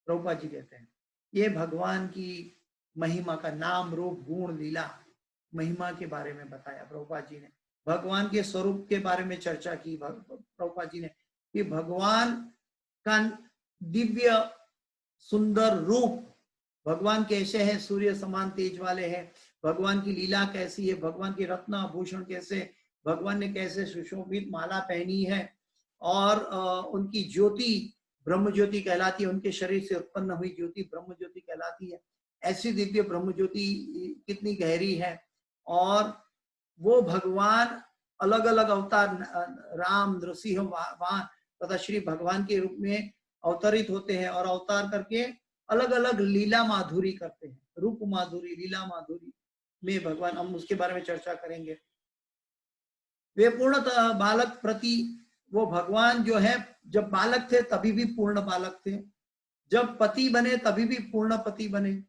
प्रभुपाद जी कहते हैं ये भगवान की महिमा का नाम, रूप, गुण, लीला, महिमा के बारे में बताया प्रभुपाद जी ने। भगवान के स्वरूप के बारे में चर्चा की प्रभुपाद जी ने कि भगवान का दिव्य सुंदर रूप, भगवान कैसे है, सूर्य समान तेज वाले हैं, भगवान की लीला कैसी है, भगवान के रत्न आभूषण कैसे, भगवान ने कैसे सुशोभित माला पहनी है और उनकी ज्योति ब्रह्म ज्योति कहलाती है, उनके शरीर से उत्पन्न हुई ज्योति ब्रह्म ज्योति कहलाती है। ऐसी दिव्य ब्रह्म ज्योति कितनी गहरी है और वो भगवान अलग अलग अवतार, राम, नृसिंह, वामन तथा श्री भगवान के रूप में अवतरित होते हैं और अवतार करके अलग अलग लीला माधुरी करते हैं। रूप माधुरी, लीला माधुरी में भगवान, हम उसके बारे में चर्चा करेंगे। वे पूर्णतः बालक प्रति, वो भगवान जो है जब बालक थे तभी भी पूर्ण बालक थे, जब पति बने तभी भी पूर्ण पति बने।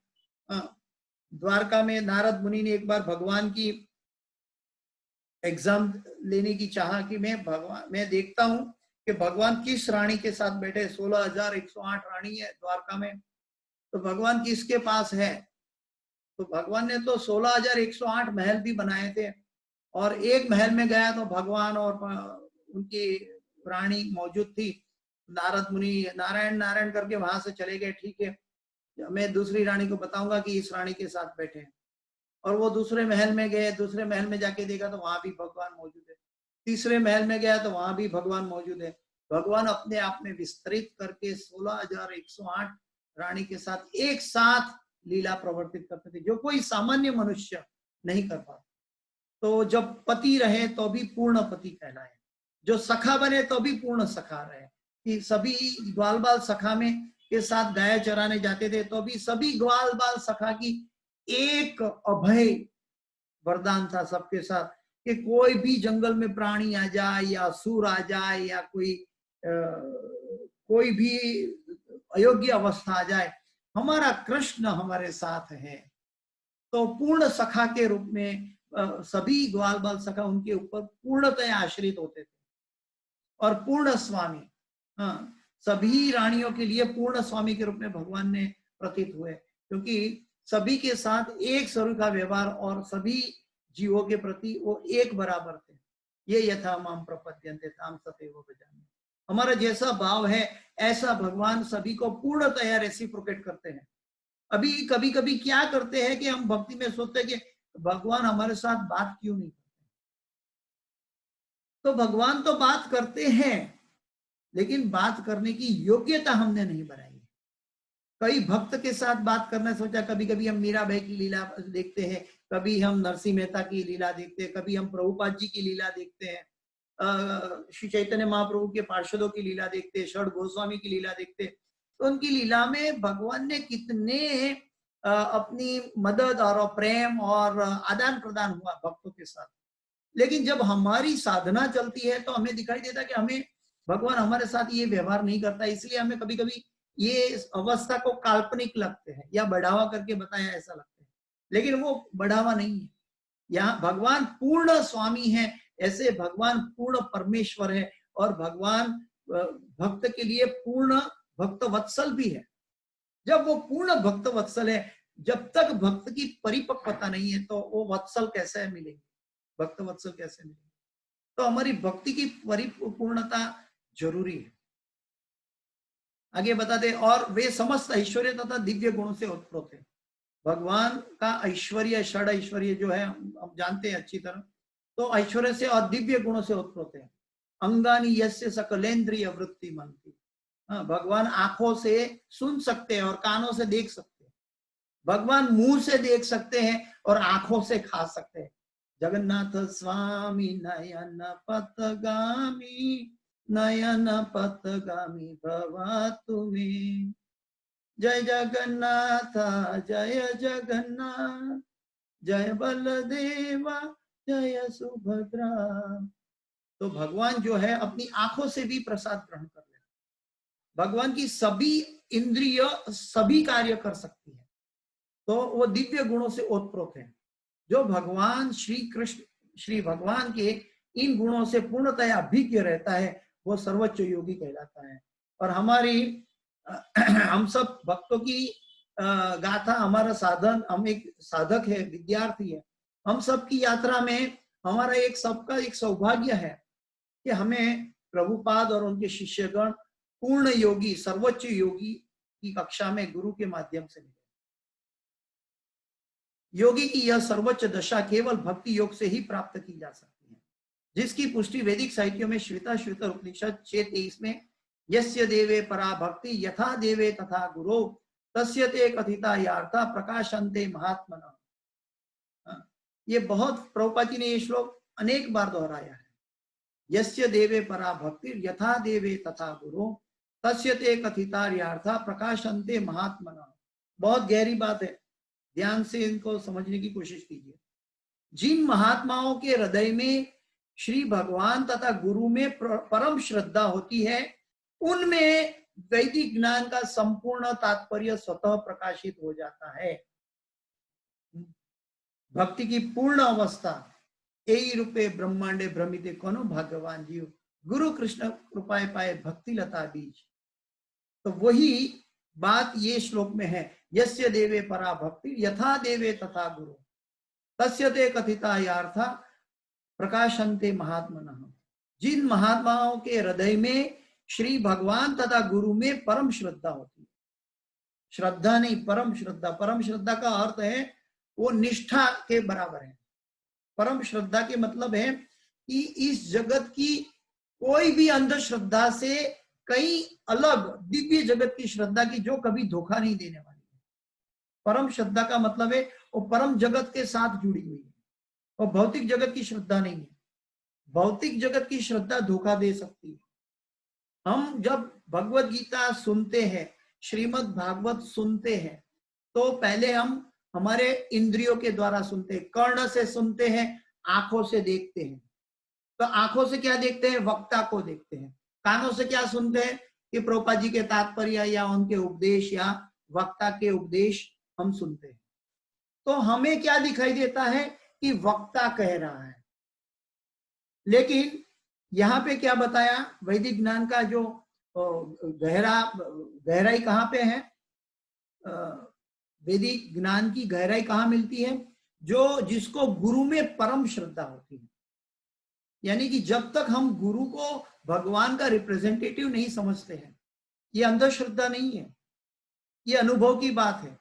द्वारका में नारद मुनि ने एक बार भगवान की एग्जाम लेने की चाहा कि मैं देखता हूं कि भगवान किस रानी के साथ बैठे। 16,108 रानी है द्वारका में, तो भगवान किसके पास है? तो भगवान ने तो 16,108 महल भी बनाए थे और एक महल में गया तो भगवान और उनकी रानी मौजूद थी। नारद मुनि नारायण नारायण करके वहां से चले गए। ठीक है, मैं दूसरी रानी को बताऊंगा कि इस रानी के साथ बैठे हैं। और वो दूसरे महल में गए, दूसरे महल में जाके देखा तो वहां भी भगवान मौजूद है। तीसरे महल में गया तो वहां भी भगवान मौजूद है। भगवान अपने आप में विस्तृत करके 16,108 रानी के साथ एक साथ लीला प्रवर्तित करते थे, जो कोई सामान्य मनुष्य नहीं कर पाता। तो जब पति रहे तो भी पूर्ण पति कहलाए, जो सखा बने तो भी पूर्ण सखा रहे। कि सभी ग्वाल बाल सखा में के साथ गाय चराने जाते थे तो भी सभी ग्वाल बाल सखा की एक अभय वरदान था सबके साथ कि कोई भी जंगल में प्राणी आ जाए या असुर आ जाए या कोई भी अयोग्य अवस्था आ जाए, हमारा कृष्ण हमारे साथ है। तो पूर्ण सखा के रूप में सभी ग्वाल बाल सखा उनके ऊपर पूर्णतया आश्रित होते थे। और पूर्ण स्वामी, हाँ, सभी रानियों के लिए पूर्ण स्वामी के रूप में भगवान ने प्रतीत हुए, क्योंकि सभी के साथ एक स्वरूप का व्यवहार और सभी जीवों के प्रति वो एक बराबर थे। ये यथा माम प्रपद्यन्ते ताम तथैव भजामि। हमारा जैसा भाव है ऐसा भगवान सभी को पूर्णतया रेसिप्रोकेट करते हैं। अभी कभी कभी क्या करते हैं कि हम भक्ति में सोचते हैं कि भगवान हमारे साथ बात क्यों नहीं करते। तो भगवान तो बात करते हैं, लेकिन बात करने की योग्यता हमने नहीं बनाई। कई भक्त के साथ बात करना सोचा, कभी कभी हम मीराबाई की लीला देखते हैं, कभी हम नरसिंह मेहता की लीला देखते हैं, कभी हम प्रभुपाद जी की लीला देखते हैं, श्री चैतन्य महाप्रभु के पार्षदों की लीला देखते हैं, षड गोस्वामी की लीला देखते हैं। तो उनकी लीला में भगवान ने कितने अपनी मदद और प्रेम और आदान प्रदान हुआ भक्तों के साथ। लेकिन जब हमारी साधना चलती है तो हमें दिखाई देता कि हमें भगवान हमारे साथ ये व्यवहार नहीं करता, इसलिए हमें कभी कभी ये अवस्था को काल्पनिक लगते हैं या बढ़ावा करके बताया ऐसा लगता है, लेकिन वो बढ़ावा नहीं है। यहाँ भगवान पूर्ण स्वामी है, ऐसे भगवान पूर्ण परमेश्वर है और भगवान भक्त के लिए पूर्ण भक्त वत्सल भी है। जब वो पूर्ण भक्त वत्सल है, जब तक भक्त की परिपक्वता नहीं है तो वो वत्सल कैसे मिलेंगे, भक्त वत्सल कैसे मिलेंगे। तो हमारी भक्ति की परिपूर्णता जरूरी है। आगे बता दे, और वे समस्त ऐश्वर्य तथा दिव्य गुणों से उत्प्रोत है। भगवान का ऐश्वर्य, षड ऐश्वर्य जो है हम जानते हैं अच्छी तरह। तो ऐश्वर्य से और दिव्य गुणों से उत्पन्न है। अंगानी यस्य सकलेंद्रिय वृत्ति मनती। भगवान आंखों से सुन सकते हैं और कानों से देख सकते हैं। भगवान मुंह से देख सकते हैं और आंखों से खा सकते हैं। जगन्नाथ स्वामी नयन पथगामी, नयन पथगामी भवतु मे। जय जगन्नाथ जय जगन्नाथ, जय बलदेवा जय सुभद्रा। तो भगवान जो है अपनी आंखों से भी प्रसाद ग्रहण कर लेते। भगवान की सभी इंद्रिय सभी कार्य कर सकती है। तो वो दिव्य गुणों से ओतप्रोत है। जो भगवान श्री कृष्ण, श्री भगवान के इन गुणों से पूर्णतया अभिज्ञ रहता है, वो सर्वोच्च योगी कहलाता है। और हमारी हम सब भक्तों की गाथा, हमारा साधन, हम एक साधक है, विद्यार्थी है। हम सबकी यात्रा में हमारा एक सबका एक सौभाग्य है कि हमें प्रभुपाद और उनके शिष्यगण पूर्ण योगी, सर्वोच्च योगी की कक्षा में गुरु के माध्यम से मिले। योगी की यह सर्वोच्च दशा केवल भक्ति योग से ही प्राप्त की जा सकती है, जिसकी पुष्टि वैदिक साहित्यों में श्वेताश्वतर उपनिषद 6:23 में यस्य देवे परा भक्ति यथा देवे तथा गुरो तस्य ते कथिता यार्था प्रकाशन्ते महात्मना। ये बहुत प्रभुपाद जी ने ये श्लोक अनेक बार दोहराया है। यस्य देवे परा भक्ति यथा देवे तथा गुरो तस्य ते कथिता यार्था प्रकाशन्ते महात्मना। बहुत गहरी बात है, ध्यान से इनको समझने की कोशिश कीजिए। जिन महात्माओं के हृदय में श्री भगवान तथा गुरु में परम श्रद्धा होती है, उनमें वैदिक ज्ञान का संपूर्ण तात्पर्य स्वतः प्रकाशित हो जाता है। भक्ति की पूर्ण अवस्था यही रूपे ब्रह्मांडे भ्रमिते कोनो भगवान जीव, गुरु कृष्ण कृपाए पाए भक्ति लता बीज। तो वही बात ये श्लोक में है। यस्य देवे परा भक्ति यथा देवे तथा गुरु तस्य ते कथिता यार्था प्रकाशन्ते महात्मनः। जिन महात्माओं के हृदय में श्री भगवान तथा गुरु में परम श्रद्धा होती है, श्रद्धा नहीं परम श्रद्धा। परम श्रद्धा का अर्थ है वो निष्ठा के बराबर है। परम श्रद्धा के मतलब है कि इस जगत की कोई भी अंधश्रद्धा से कई अलग दिव्य जगत की श्रद्धा की जो कभी धोखा नहीं देने वाली है। परम श्रद्धा का मतलब है वो परम जगत के साथ जुड़ी हुई है, और भौतिक जगत की श्रद्धा नहीं है। भौतिक जगत की श्रद्धा धोखा दे सकती है। हम जब भगवत गीता सुनते हैं, श्रीमद् भागवत सुनते हैं, तो पहले हम हमारे इंद्रियों के द्वारा सुनते हैं। कर्ण से सुनते हैं, आंखों से देखते हैं। तो आंखों से क्या देखते हैं? वक्ता को देखते हैं। कानों से क्या सुनते हैं? कि प्रभुपाद जी के तात्पर्य या उनके उपदेश या वक्ता के उपदेश हम सुनते हैं। तो हमें क्या दिखाई देता है? कि वक्ता कह रहा है। लेकिन यहाँ पे क्या बताया? वैदिक ज्ञान का जो गहराई कहाँ पे है? वैदिक ज्ञान की गहराई कहाँ मिलती है? जो जिसको गुरु में परम श्रद्धा होती है। यानी कि जब तक हम गुरु को भगवान का रिप्रेजेंटेटिव नहीं समझते हैं, ये अंधश्रद्धा नहीं है, ये अनुभव की बात है।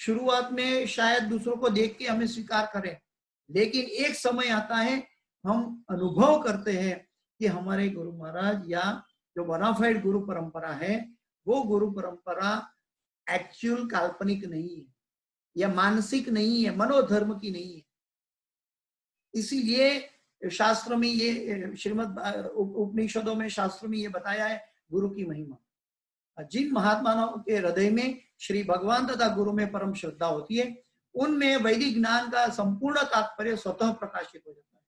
शुरुआत में शायद दूसरों को देख के हमें स्वीकार करें, लेकिन एक समय आता है हम अनुभव करते हैं कि हमारे गुरु महाराज या जो बोनाफाइड गुरु परंपरा है, वो गुरु परंपरा एक्चुअल काल्पनिक नहीं है या मानसिक नहीं है, मनोधर्म की नहीं है। इसीलिए शास्त्र में ये श्रीमद् उपनिषदों में शास्त्र में ये बताया है गुरु की महिमा। जिन महात्माओं के हृदय में श्री भगवान तथा गुरु में परम श्रद्धा होती है, उनमें वैदिक ज्ञान का संपूर्ण तात्पर्य स्वतः प्रकाशित हो जाता है।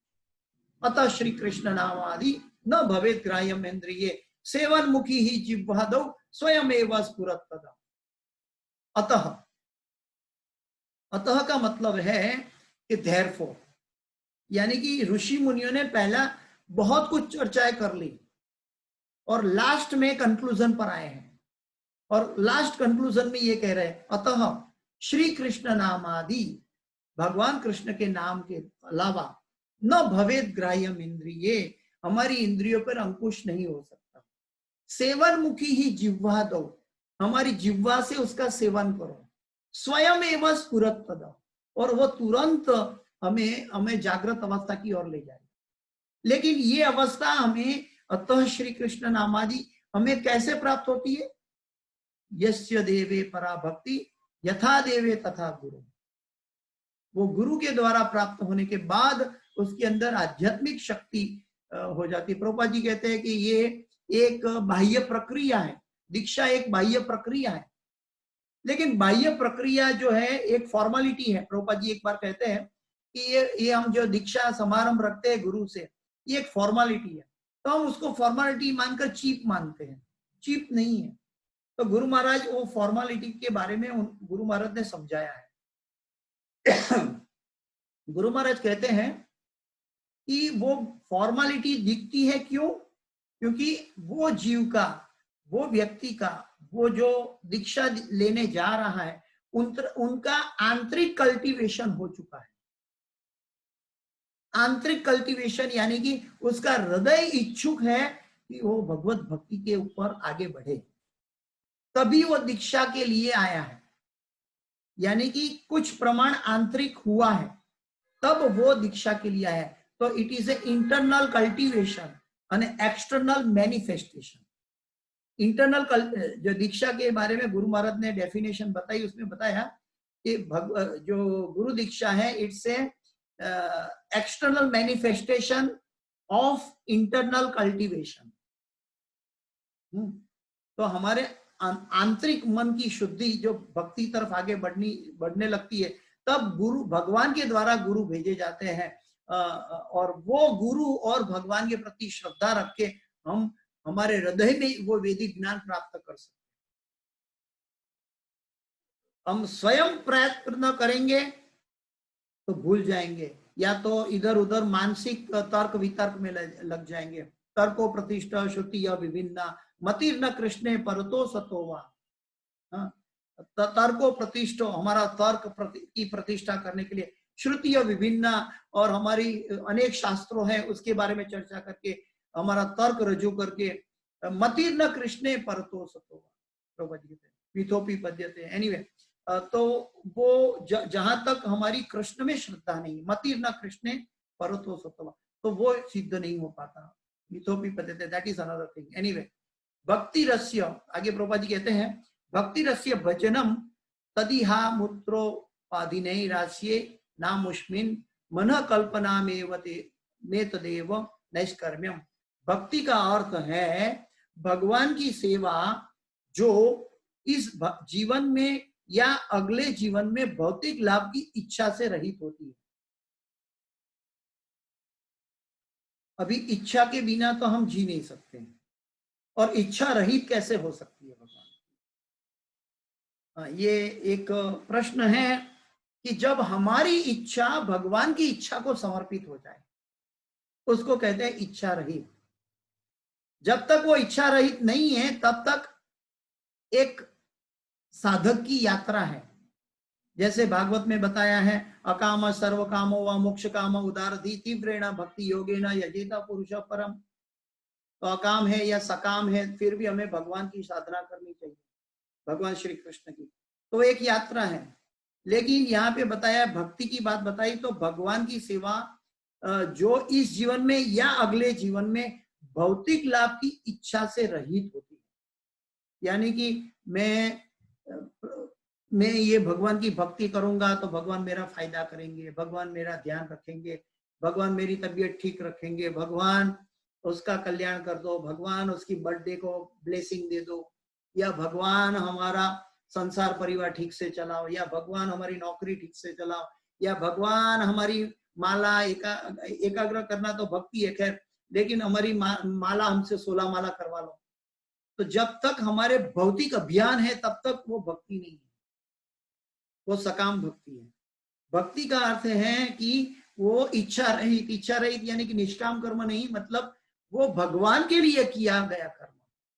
अतः श्री कृष्ण नाम आदि न भवेत ग्राह्यम इंद्रिये सेवन मुखी ही जिह्वादौ स्वयं एवं स्फुरत तदा। अतः का मतलब है कि therefore, यानी कि ऋषि मुनियों ने पहला बहुत कुछ चर्चाएं कर ली और लास्ट में कंक्लूजन पर आए हैं। और लास्ट कंक्लूजन में ये कह रहे हैं, अतः श्री कृष्ण नाम आदि, भगवान कृष्ण के नाम के अलावा न भवेद ग्राह्यम इंद्रिये, हमारी इंद्रियों पर अंकुश नहीं हो सकता। सेवन मुखी ही जिह्वा दो, हमारी जिह्वा से उसका सेवन करो। स्वयं एवं स्फुरत तदा, और वो तुरंत हमें जागृत अवस्था की ओर ले जाए। लेकिन ये अवस्था हमें अतः श्री कृष्ण नामादि हमें कैसे प्राप्त होती है? यस्य देवे परा भक्ति यथा देवे तथा गुरु। वो गुरु के द्वारा प्राप्त होने के बाद उसके अंदर आध्यात्मिक शक्ति हो जाती है। प्रभुपाद जी कहते हैं कि ये एक बाह्य प्रक्रिया है, दीक्षा एक बाह्य प्रक्रिया है। लेकिन बाह्य प्रक्रिया जो है एक फॉर्मेलिटी है। प्रभुपाद जी एक बार कहते हैं कि ये हम जो दीक्षा समारंभ रखते हैं गुरु से, ये एक फॉर्मेलिटी है, तो हम उसको फॉर्मेलिटी मानकर चीप मानते हैं। चीप नहीं है। तो गुरु महाराज वो फॉर्मेलिटी के बारे में गुरु महाराज ने समझाया है। गुरु महाराज कहते हैं कि वो फॉर्मेलिटी दिखती है, क्यों? क्योंकि वो जीव का, वो व्यक्ति का, वो जो दीक्षा लेने जा रहा है उनका आंतरिक कल्टीवेशन हो चुका है। आंतरिक कल्टीवेशन यानी कि उसका हृदय इच्छुक है कि वो भगवत भक्ति के ऊपर आगे बढ़े, तभी वो दीक्षा के लिए आया है। यानी कि कुछ प्रमाण आंतरिक हुआ है तब वो दीक्षा के लिए आया है। तो it is a internal cultivation and external manifestation. Internal जो दीक्षा के बारे में गुरु महाराज ने डेफिनेशन बताई, उसमें बताया कि जो गुरु दीक्षा है it's a external manifestation of internal cultivation. तो हमारे आंतरिक मन की शुद्धि जो भक्ति तरफ आगे बढ़ने लगती है, तब गुरु भगवान के द्वारा गुरु भेजे जाते हैं, और वो गुरु और भगवान के प्रति श्रद्धा रख के हम हमारे हृदय में वो वैदिक ज्ञान प्राप्त कर सकते हैं। हम स्वयं प्रयत्न करेंगे तो भूल जाएंगे, या तो इधर उधर मानसिक तर्क वितर्क में लग जाएंगे। तर्को प्रतिष्ठा श्रुति या विभिन्ना मतिर्न कृष्णे परतो सतोवा। तर्को प्रतिष्ठो, हमारा तर्क की प्रतिष्ठा करने के लिए श्रुति या विभिन्ना, और हमारी अनेक शास्त्रों हैं उसके बारे में चर्चा करके हमारा तर्क रजू करके मतिर्न कृष्णे परतो सतोवा विथोपी पद्यते। एनीवे, तो वो जहां तक हमारी कृष्ण में श्रद्धा नहीं, मतिर्न कृष्णे परतो सतोवा, तो वो सिद्ध नहीं हो पाता। मिथोपी पद्यते, that is another thing. Anyway, भक्ति रस्य, आगे प्रभुपाद जी कहते हैं, भक्ति रस्य भजनम तदिहा मूत्रोपाधिने रास्ये नामुष्मिन मन कल्पना में तदेव नैष्कर्म्यम। भक्ति का अर्थ है भगवान की सेवा जो इस जीवन में या अगले जीवन में भौतिक लाभ की इच्छा से रहित होती है। अभी इच्छा के बिना तो हम जी नहीं सकते हैं, और इच्छा रहित कैसे हो सकती है भगवान? ये एक प्रश्न है कि जब हमारी इच्छा भगवान की इच्छा को समर्पित हो जाए, उसको कहते हैं इच्छा रहित। जब तक वो इच्छा रहित नहीं है तब तक एक साधक की यात्रा है। जैसे भागवत में बताया है, अकाम सर्व कामो व मोक्ष काम उदारधि तीव्रेण भक्ति योगेन यजेता पुरुष परम। तो अकाम है या सकाम है, फिर भी हमें भगवान की साधना करनी चाहिए, भगवान श्री कृष्ण की। तो एक यात्रा है। लेकिन यहाँ पे बताया, भक्ति की बात बताई, तो भगवान की सेवा जो इस जीवन में या अगले जीवन में भौतिक लाभ की इच्छा से रहित होती है। यानी कि मैं ये भगवान की भक्ति करूंगा तो भगवान मेरा फायदा करेंगे, भगवान मेरा ध्यान रखेंगे, भगवान मेरी तबीयत ठीक रखेंगे, भगवान उसका कल्याण कर दो, भगवान उसकी बर्थडे को ब्लेसिंग दे दो, या भगवान हमारा संसार परिवार ठीक से चलाओ, या भगवान हमारी नौकरी ठीक से चलाओ, या भगवान हमारी माला एकाग्र करना तो भक्ति है खैर, लेकिन हमारी माला हमसे 16 माला करवा लो। तो जब तक हमारे भौतिक अभियान है तब तक वो भक्ति नहीं है, वो सकाम भक्ति है। भक्ति का अर्थ है कि वो इच्छा रहित यानी कि निष्काम कर्म नहीं, मतलब वो भगवान के लिए किया गया कर्म,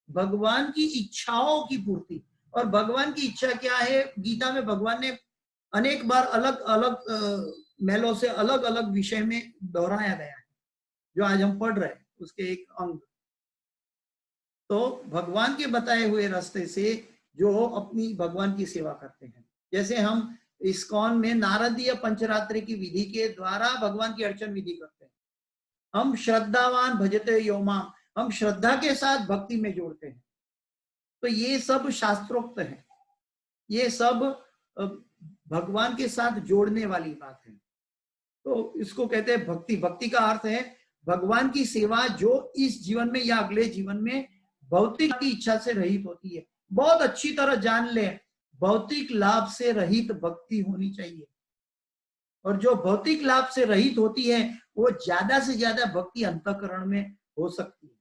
भगवान की इच्छाओं की पूर्ति। और भगवान की इच्छा क्या है? गीता में भगवान ने अनेक बार अलग अलग महलों से अलग अलग विषय में दोहराया गया है, जो आज हम पढ़ रहे हैं उसके एक अंग। तो भगवान के बताए हुए रास्ते से जो अपनी भगवान की सेवा करते हैं, जैसे हम इस्कॉन में नारदीय पंचरात्रि की विधि के द्वारा भगवान की अर्चन विधि करते हैं। हम श्रद्धावान भजते योमाम, हम श्रद्धा के साथ भक्ति में जोड़ते हैं। तो ये सब शास्त्रोक्त है, ये सब भगवान के साथ जोड़ने वाली बात है। तो इसको कहते हैं भक्ति। भक्ति का अर्थ है भगवान की सेवा जो इस जीवन में या अगले जीवन में भौतिक की इच्छा से रहित होती है। बहुत अच्छी तरह जान ले, भौतिक लाभ से रहित भक्ति होनी चाहिए। और जो भौतिक लाभ से रहित होती है वो ज्यादा से ज्यादा भक्ति अंतःकरण में हो सकती है।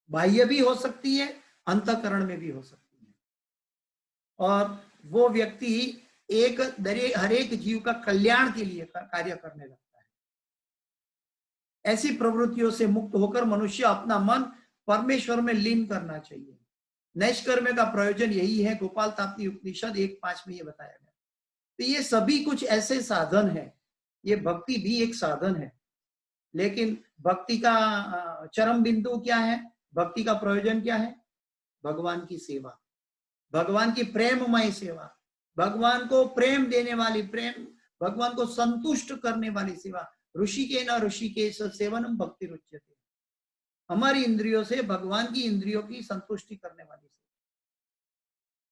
बाह्य भी हो सकती है, अंतःकरण में भी हो सकती है। और वो व्यक्ति हर एक जीव का कल्याण के लिए कार्य करने लगता है। ऐसी प्रवृत्तियों से मुक्त होकर मनुष्य अपना मन परमेश्वर में लीन करना चाहिए। नैष्कर्म्य का प्रयोजन यही है। गोपाल ताप्ती उपनिषद 1:5 में ये बताया गया। तो ये सभी कुछ ऐसे साधन है, ये भक्ति भी एक साधन है। लेकिन भक्ति का चरम बिंदु क्या है? भक्ति का प्रयोजन क्या है? भगवान की सेवा, भगवान की प्रेममय सेवा, भगवान को प्रेम देने वाली, प्रेम भगवान को संतुष्ट करने वाली सेवा। ऋषिकेन ऋषिकेश सेवनम भक्ति रुच्यते। हमारी इंद्रियों से भगवान की इंद्रियों की संतुष्टि करने वाली सेवा।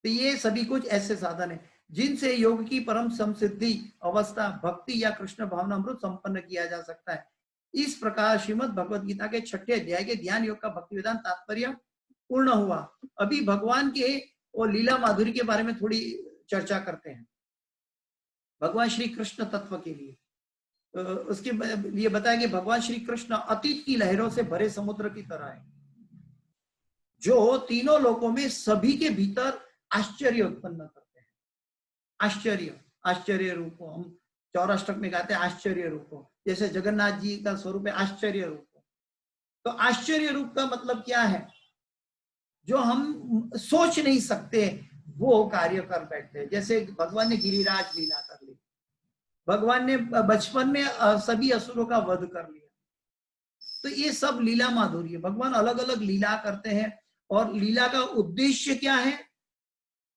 तो ये सभी कुछ ऐसे साधन है जिनसे योग की परम समसिद्धि अवस्था भक्ति या कृष्ण भावना अमृत संपन्न किया जा सकता है। इस प्रकार श्रीमद् भगवद गीता के 6ठे अध्याय के ध्यान योग का भक्ति वेदांत तात्पर्य पूर्ण हुआ। अभी भगवान के और लीला माधुरी के बारे में थोड़ी चर्चा करते हैं। भगवान श्री कृष्ण तत्व के लिए उसके लिए बताया कि भगवान श्री कृष्ण अतीत की लहरों से भरे समुद्र की तरह है, जो तीनों लोकों में सभी के भीतर आश्चर्य उत्पन्न करते हैं। आश्चर्य, आश्चर्य रूपो, हम चौराष्टक में कहते हैं आश्चर्य रूपो। जैसे जगन्नाथ जी का स्वरूप है आश्चर्य रूप। तो आश्चर्य रूप का मतलब क्या है? जो हम सोच नहीं सकते वो कार्य कर बैठते हैं। जैसे भगवान ने गिरिराज लीला कर ली, भगवान ने बचपन में सभी असुरों का वध कर लिया। तो ये सब लीला माधुर्य, भगवान अलग अलग लीला करते हैं। और लीला का उद्देश्य क्या है?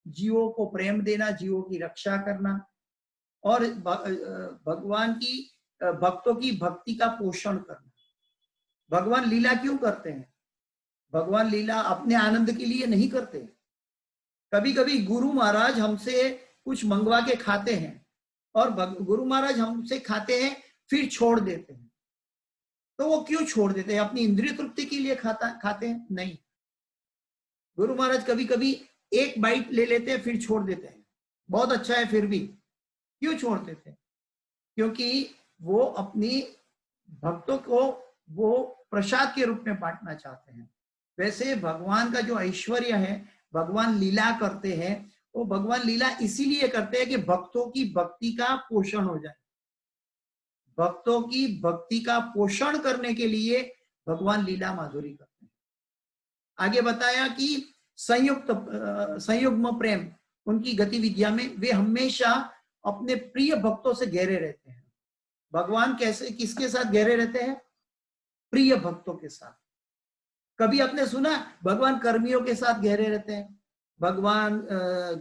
जीवों को प्रेम देना, जीवों की रक्षा करना और भगवान की भक्तों की भक्ति का पोषण करना। भगवान लीला क्यों करते हैं? भगवान लीला अपने आनंद के लिए नहीं करते। कभी कभी गुरु महाराज हमसे कुछ मंगवा के खाते हैं और गुरु महाराज हमसे खाते हैं फिर छोड़ देते हैं। तो वो क्यों छोड़ देते हैं? अपनी इंद्रिय तृप्ति के लिए खाते हैं? नहीं। गुरु महाराज कभी कभी एक बाइट ले लेते हैं फिर छोड़ देते हैं, बहुत अच्छा है फिर भी। क्यों छोड़ देते हैं? क्योंकि वो अपनी भक्तों को वो प्रसाद के रूप में बांटना चाहते हैं। वैसे भगवान का जो ऐश्वर्य है, भगवान लीला करते हैं, वो भगवान लीला इसीलिए करते हैं कि भक्तों की भक्ति का पोषण हो जाए। भक्तों की भक्ति का पोषण करने के लिए भगवान लीला माधुरी करते हैं। आगे बताया कि संयुग्म प्रेम उनकी गतिविधियां में वे हमेशा अपने प्रिय भक्तों से गहरे रहते हैं। भगवान कैसे किसके साथ गहरे रहते हैं? प्रिय भक्तों के साथ। कभी आपने सुना भगवान कर्मियों के साथ गहरे रहते हैं, भगवान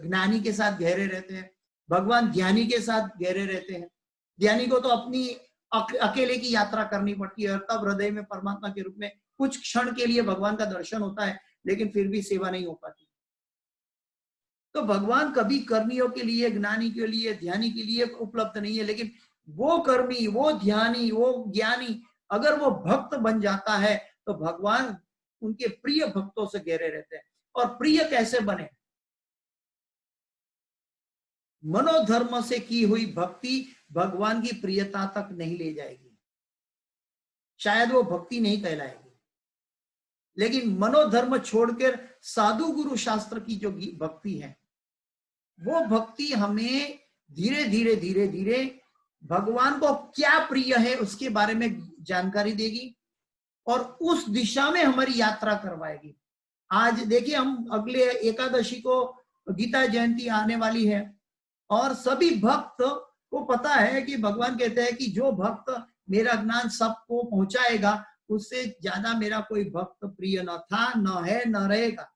ज्ञानी के साथ गहरे रहते हैं, भगवान ध्यानी के साथ गहरे रहते हैं। ध्यानी को तो अपनी अकेले की यात्रा करनी पड़ती है और तब हृदय में परमात्मा के रूप में कुछ क्षण के लिए भगवान का दर्शन होता है, लेकिन फिर भी सेवा नहीं हो पाती। तो भगवान कभी कर्मियों के लिए, ज्ञानी के लिए, ध्यानी के लिए उपलब्ध नहीं है। लेकिन वो कर्मी, वो ध्यानी, वो ज्ञानी अगर वो भक्त बन जाता है तो भगवान उनके प्रिय भक्तों से गहरे रहते हैं। और प्रिय कैसे बने? मनोधर्म से की हुई भक्ति भगवान की प्रियता तक नहीं ले जाएगी, शायद वो भक्ति नहीं कहलाएगी। लेकिन मनोधर्म छोड़कर साधु गुरु शास्त्र की जो भक्ति है, वो भक्ति हमें धीरे धीरे धीरे धीरे भगवान को क्या प्रिय है उसके बारे में जानकारी देगी और उस दिशा में हमारी यात्रा करवाएगी। आज देखिए, हम अगले एकादशी को गीता जयंती आने वाली है और सभी भक्त को पता है कि भगवान कहते हैं कि जो भक्त मेरा ज्ञान सबको पहुंचाएगा उससे ज्यादा मेरा कोई भक्त प्रिय न था, न है, न रहेगा।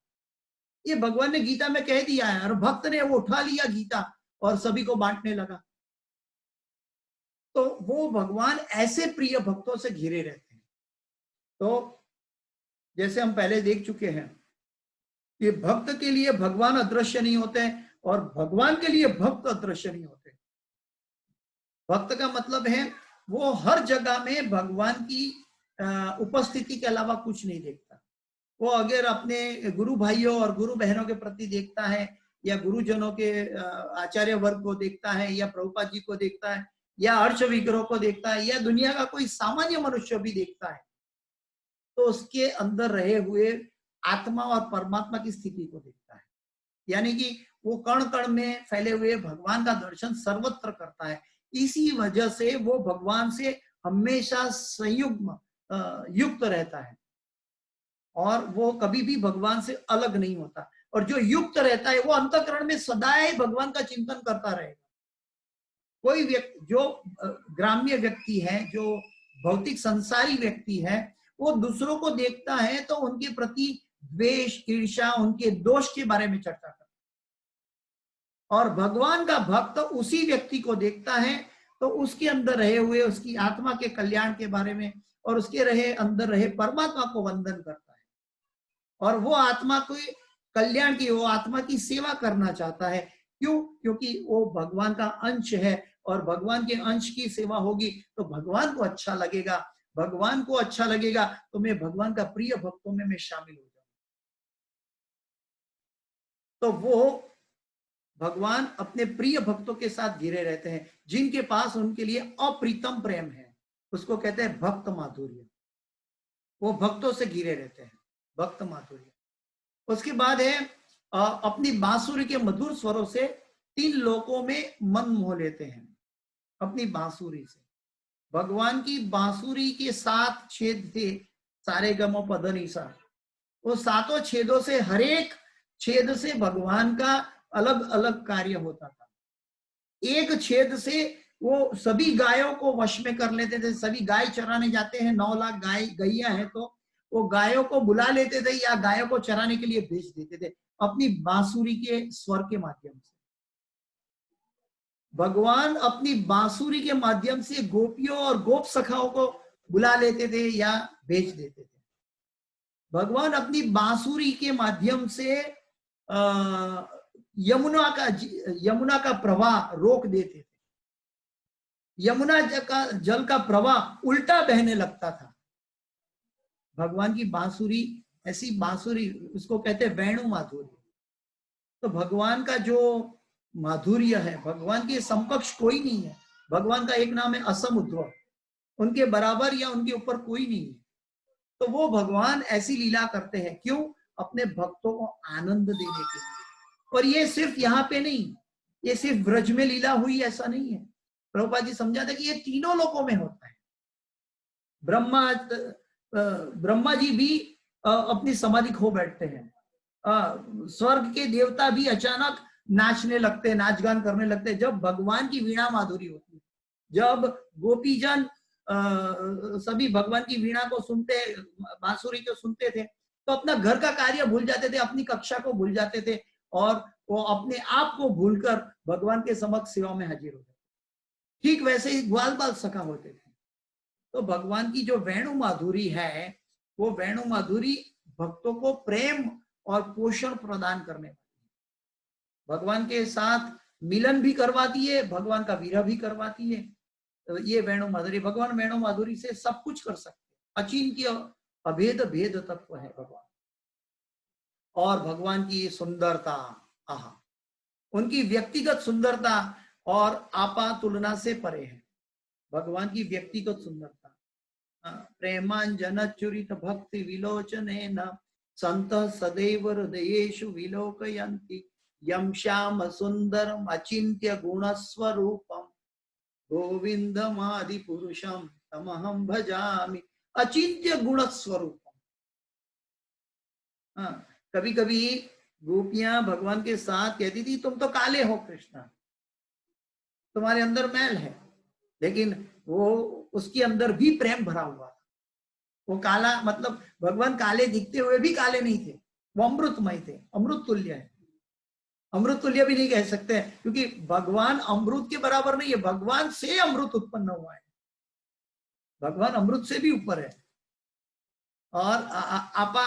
ये भगवान ने गीता में कह दिया है, और भक्त ने वो उठा लिया गीता और सभी को बांटने लगा। तो वो भगवान ऐसे प्रिय भक्तों से घिरे रहते हैं। तो जैसे हम पहले देख चुके हैं कि भक्त के लिए भगवान अदृश्य नहीं होते और भगवान के लिए भक्त अदृश्य नहीं होते। भक्त का मतलब है वो हर जगह में भगवान की उपस्थिति के अलावा कुछ नहीं देखता। वो अगर अपने गुरु भाइयों और गुरु बहनों के प्रति देखता है, या गुरुजनों के आचार्य वर्ग को देखता है, या प्रभुपाद जी को देखता है, या अर्च विग्रह को देखता है, या दुनिया का कोई सामान्य मनुष्य भी देखता है, तो उसके अंदर रहे हुए आत्मा और परमात्मा की स्थिति को देखता है। यानी कि वो कण कण में फैले हुए भगवान का दर्शन सर्वत्र करता है। इसी वजह से वो भगवान से हमेशा संयुग्म युक्त रहता है और वो कभी भी भगवान से अलग नहीं होता। और जो युक्त रहता है वो अंतःकरण में सदा ही भगवान का चिंतन करता रहेगा। कोई व्यक्ति जो ग्राम्य व्यक्ति है, जो भौतिक संसारी व्यक्ति है, वो दूसरों को देखता है तो उनके प्रति द्वेष, ईर्ष्या, उनके दोष के बारे में चर्चा करता है। और भगवान का भक्त उसी व्यक्ति को देखता है तो उसके अंदर रहे हुए उसकी आत्मा के कल्याण के बारे में और उसके अंदर रहे परमात्मा को वंदन करता है। और वो आत्मा को कल्याण की, वो आत्मा की सेवा करना चाहता है। क्यों? क्योंकि वो भगवान का अंश है और भगवान के अंश की सेवा होगी तो भगवान को अच्छा लगेगा। भगवान को अच्छा लगेगा तो मैं भगवान का प्रिय भक्तों में मैं शामिल हो जाऊंगा। तो वो भगवान अपने प्रिय भक्तों के साथ घिरे रहते हैं जिनके पास उनके लिए अप्रीतम प्रेम है। उसको कहते हैं भक्त माधुर्य। वो भक्तों से घिरे रहते हैं, भक्त माधुर्य। उसके बाद है अपनी बांसुरी के मधुर स्वरों से 3 लोकों में मन मोह लेते हैं। अपनी बांसुरी से, भगवान की बांसुरी के 7 छेद थे, सारे गम पद निसा। वो 7 छेदों से हर एक छेद से भगवान का अलग अलग कार्य होता था। एक छेद से वो सभी गायों को वश में कर लेते थे। सभी गाय चराने जाते हैं, 9 लाख गाय गैया है तो वो गायों को बुला लेते थे या गायों को चराने के लिए भेज देते थे अपनी बांसुरी के स्वर के माध्यम से। भगवान अपनी बांसुरी के माध्यम से गोपियों और गोप सखाओं को बुला लेते थे या भेज देते थे। भगवान अपनी बांसुरी के माध्यम से यमुना का प्रवाह रोक देते थे। यमुना का जल का प्रवाह उल्टा बहने लगता था। भगवान की बांसुरी, ऐसी बांसुरी, उसको कहते हैं वेणु माधुर्य। तो भगवान का जो माधुर्य है, भगवान के समकक्ष कोई नहीं है। भगवान का एक नाम है असमुद्र, उनके बराबर या उनके ऊपर कोई नहीं है। तो वो भगवान ऐसी लीला करते हैं, क्यों? अपने भक्तों को आनंद देने के लिए। और ये सिर्फ यहाँ पे नहीं, ये सिर्फ ब्रज में लीला हुई ऐसा नहीं है। प्रभुपाद जी समझाते कि ये तीनों लोकों में होता है। ब्रह्मा जी भी अपनी समाधि खो बैठते हैं। स्वर्ग के देवता भी अचानक नाचने लगते हैं, नाचगान करने लगते हैं जब भगवान की वीणा माधुरी होती है। जब गोपीजन सभी भगवान की वीणा को सुनते, बांसुरी को सुनते थे तो अपना घर का कार्य भूल जाते थे, अपनी कक्षा को भूल जाते थे और वो अपने आप को भूलकर भगवान के समक्ष सेवा में हाजिर हो जाते। ठीक वैसे ही ग्वाल बाल सखा होते थे। तो भगवान की जो वेणु माधुरी है, वो वेणु माधुरी भक्तों को प्रेम और पोषण प्रदान करने वाली है। भगवान के साथ मिलन भी करवाती है, भगवान का विरह भी करवाती है। तो ये वेणु माधुरी, भगवान वेणु माधुरी से सब कुछ कर सकते हैं। अचिंत्य अभेद भेद तत्व है भगवान। और भगवान की सुंदरता, आहा, उनकी व्यक्तिगत सुंदरता और आपा तुलना से परे है। भगवान की व्यक्तिगत सुंदरता, प्रेमांजन चुरित भक्ति विलोचनेन संत सदैव हृदयेषु विलोकयन्ति यम श्याम सुंदरम अचिंत्य गुणस्वरूपम गोविंदमादि पुरुषम तमहं भजामि। अचिंत्य गुणस्वरूपम। कभी कभी गोपियां भगवान के साथ कहती थी, तुम तो काले हो कृष्ण, तुम्हारे अंदर मैल है, लेकिन वो उसके अंदर भी प्रेम भरा हुआ था। वो काला मतलब भगवान काले दिखते हुए भी काले नहीं थे, वो अमृतमय थे, अमृत तुल्य है। अमृत तुल्य भी नहीं कह सकते हैं, क्योंकि भगवान अमृत के बराबर नहीं है, भगवान से अमृत उत्पन्न हुआ है, भगवान अमृत से भी ऊपर है, और आपा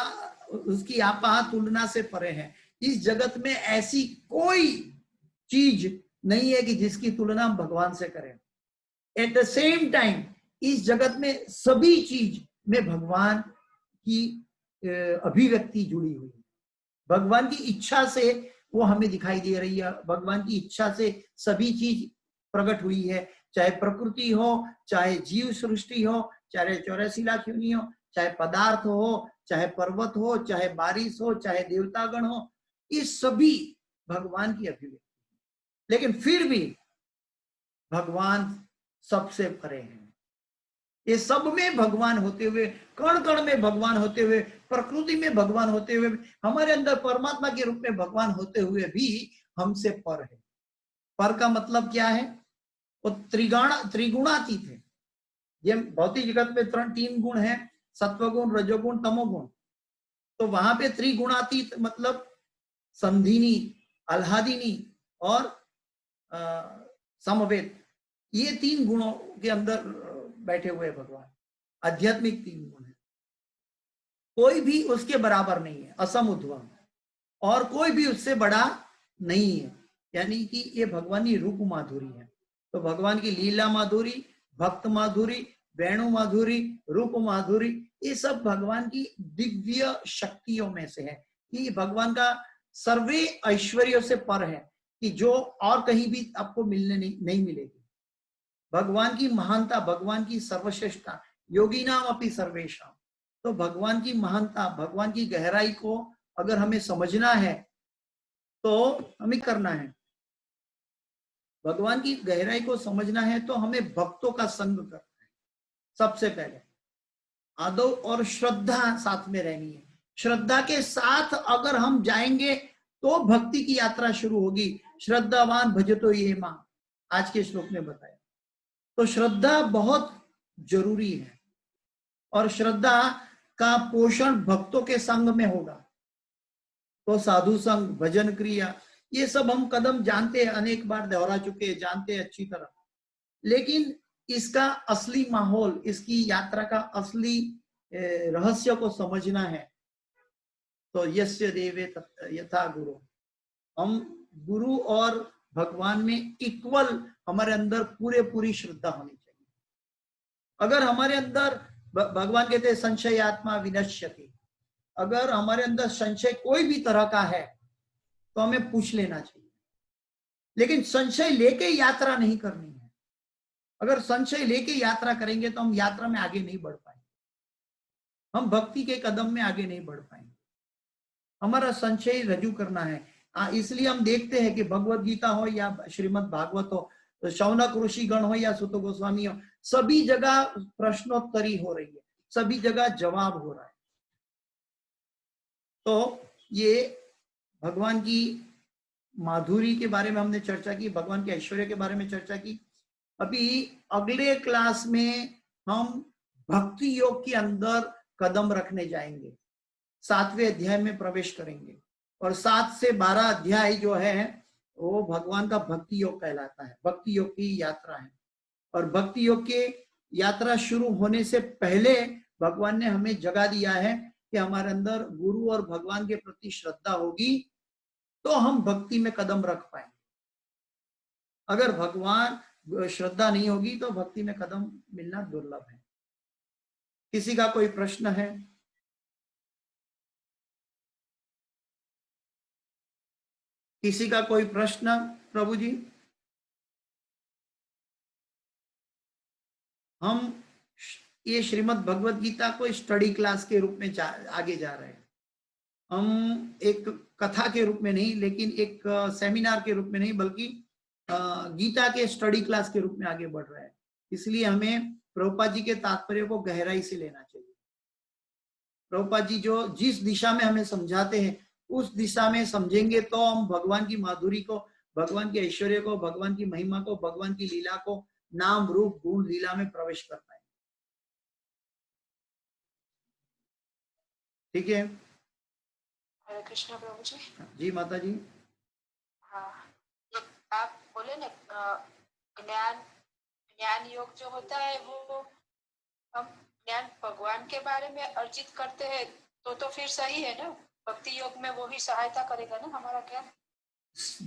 उसकी आपा तुलना से परे है। इस जगत में ऐसी कोई चीज नहीं है कि जिसकी तुलना हम भगवान से करें। एट द सेम टाइम इस जगत में सभी चीज में भगवान की अभिव्यक्ति जुड़ी हुई है, भगवान की इच्छा से वो हमें दिखाई दे रही है, भगवान की इच्छा से सभी चीज प्रकट हुई है, चाहे प्रकृति हो, चाहे जीव सृष्टि हो, चाहे 84 लाख योनि हो, चाहे पदार्थ हो, चाहे पर्वत हो, चाहे बारिश हो, चाहे देवतागण हो, ये सभी भगवान की अभिव्यक्ति। लेकिन फिर भी भगवान सबसे परे हैं। ये सब में भगवान होते हुए, कण कण में भगवान होते हुए, प्रकृति में भगवान होते हुए, हमारे अंदर परमात्मा के रूप में भगवान होते हुए भी हमसे पर है। पर का मतलब क्या है? वो त्रिगुणातीत है। ये भौतिक जगत में 3 गुण है, सत्वगुण, रजोगुण, तमोगुण। तो वहां पे त्रिगुणातीत मतलब संधिनी, आह्लादिनी और समवेत, ये 3 गुणों के अंदर बैठे हुए भगवान। आध्यात्मिक 3 गुण है, कोई भी उसके बराबर नहीं है, असमुद्वम, और कोई भी उससे बड़ा नहीं है। यानी कि ये भगवान की रूप माधुरी है। तो भगवान की लीला माधुरी, भक्त माधुरी, वेणु माधुरी, रूप माधुरी, ये सब भगवान की दिव्य शक्तियों में से है कि भगवान का सर्वे ऐश्वर्यों से पर है, कि जो और कहीं भी आपको मिलने नहीं मिलेगी। भगवान की महानता, भगवान की सर्वश्रेष्ठता, योगिनाम अपि सर्वेषाम। तो भगवान की महानता, भगवान की गहराई को अगर हमें समझना है तो हमें करना है, भगवान की गहराई को समझना है तो हमें भक्तों का संग करना है। सबसे पहले आदो और श्रद्धा साथ में रहनी है। श्रद्धा के साथ अगर हम जाएंगे तो भक्ति की यात्रा शुरू होगी। श्रद्धावान भजतो ये मां, आज के श्लोक में बताया। तो श्रद्धा बहुत जरूरी है, और श्रद्धा का पोषण भक्तों के संग में होगा। तो साधु संग, भजन क्रिया, ये सब हम कदम जानते हैं, अनेक बार दोहरा चुके हैं, जानते हैं अच्छी तरह। लेकिन इसका असली माहौल, इसकी यात्रा का असली रहस्य को समझना है तो यस्य देवे यथा गुरु, हम गुरु और भगवान में इक्वल, हमारे अंदर पूरी श्रद्धा होनी चाहिए। अगर हमारे अंदर, भगवान कहते हैं संशय आत्मा विनश्यति, अगर हमारे अंदर संशय कोई भी तरह का है तो हमें पूछ लेना चाहिए। लेकिन संशय लेके यात्रा नहीं करनी है। अगर संशय लेके यात्रा करेंगे तो हम यात्रा में आगे नहीं बढ़ पाएंगे, हम भक्ति के कदम में आगे नहीं बढ़ पाएंगे। हमारा संशय रजू करना है। इसलिए हम देखते हैं कि भगवत गीता हो या श्रीमद् भागवत हो, तो शौनक ऋषि गण हो या सुत गोस्वामी हो, सभी जगह प्रश्नोत्तरी हो रही है, सभी जगह जवाब हो रहा है। तो ये भगवान की माधुरी के बारे में हमने चर्चा की, भगवान के ऐश्वर्य के बारे में चर्चा की। अभी अगले क्लास में हम भक्ति योग के अंदर कदम रखने जाएंगे, 7वें अध्याय में प्रवेश करेंगे, और 7 से 12 अध्याय जो है वो भगवान का भक्ति योग कहलाता है, भक्ति योग की यात्रा है। और भक्ति योग के यात्रा शुरू होने से पहले भगवान ने हमें जगा दिया है कि हमारे अंदर गुरु और भगवान के प्रति श्रद्धा होगी तो हम भक्ति में कदम रख पाएंगे। अगर भगवान श्रद्धा नहीं होगी तो भक्ति में कदम मिलना दुर्लभ है। किसी का कोई प्रश्न है? किसी का कोई प्रश्न? प्रभु जी, हम ये श्रीमद् भगवत गीता को स्टडी क्लास के रूप में आगे जा रहे हैं। हम एक कथा के रूप में नहीं, लेकिन एक सेमिनार के रूप में नहीं, बल्कि गीता के स्टडी क्लास के रूप में आगे बढ़ रहे हैं। इसलिए हमें प्रभुपाद जी के तात्पर्य को गहराई से लेना चाहिए। प्रभुपाद जी जो जिस दिशा में हमें समझाते हैं उस दिशा में समझेंगे तो हम भगवान की माधुरी को, भगवान के ऐश्वर्य को, भगवान की महिमा को, भगवान की लीला को, नाम रूप गुण लीला में प्रवेश कर पाएंगे। ठीक है। हरे कृष्ण प्रभु जी। जी माता जी। हाँ, ये आप बोले ना ज्ञान ज्ञान योग जो होता है वो हम ज्ञान भगवान के बारे में अर्जित करते हैं तो फिर सही है ना, भक्ति योग में वो ही सहायता करेगा ना हमारा ज्ञान।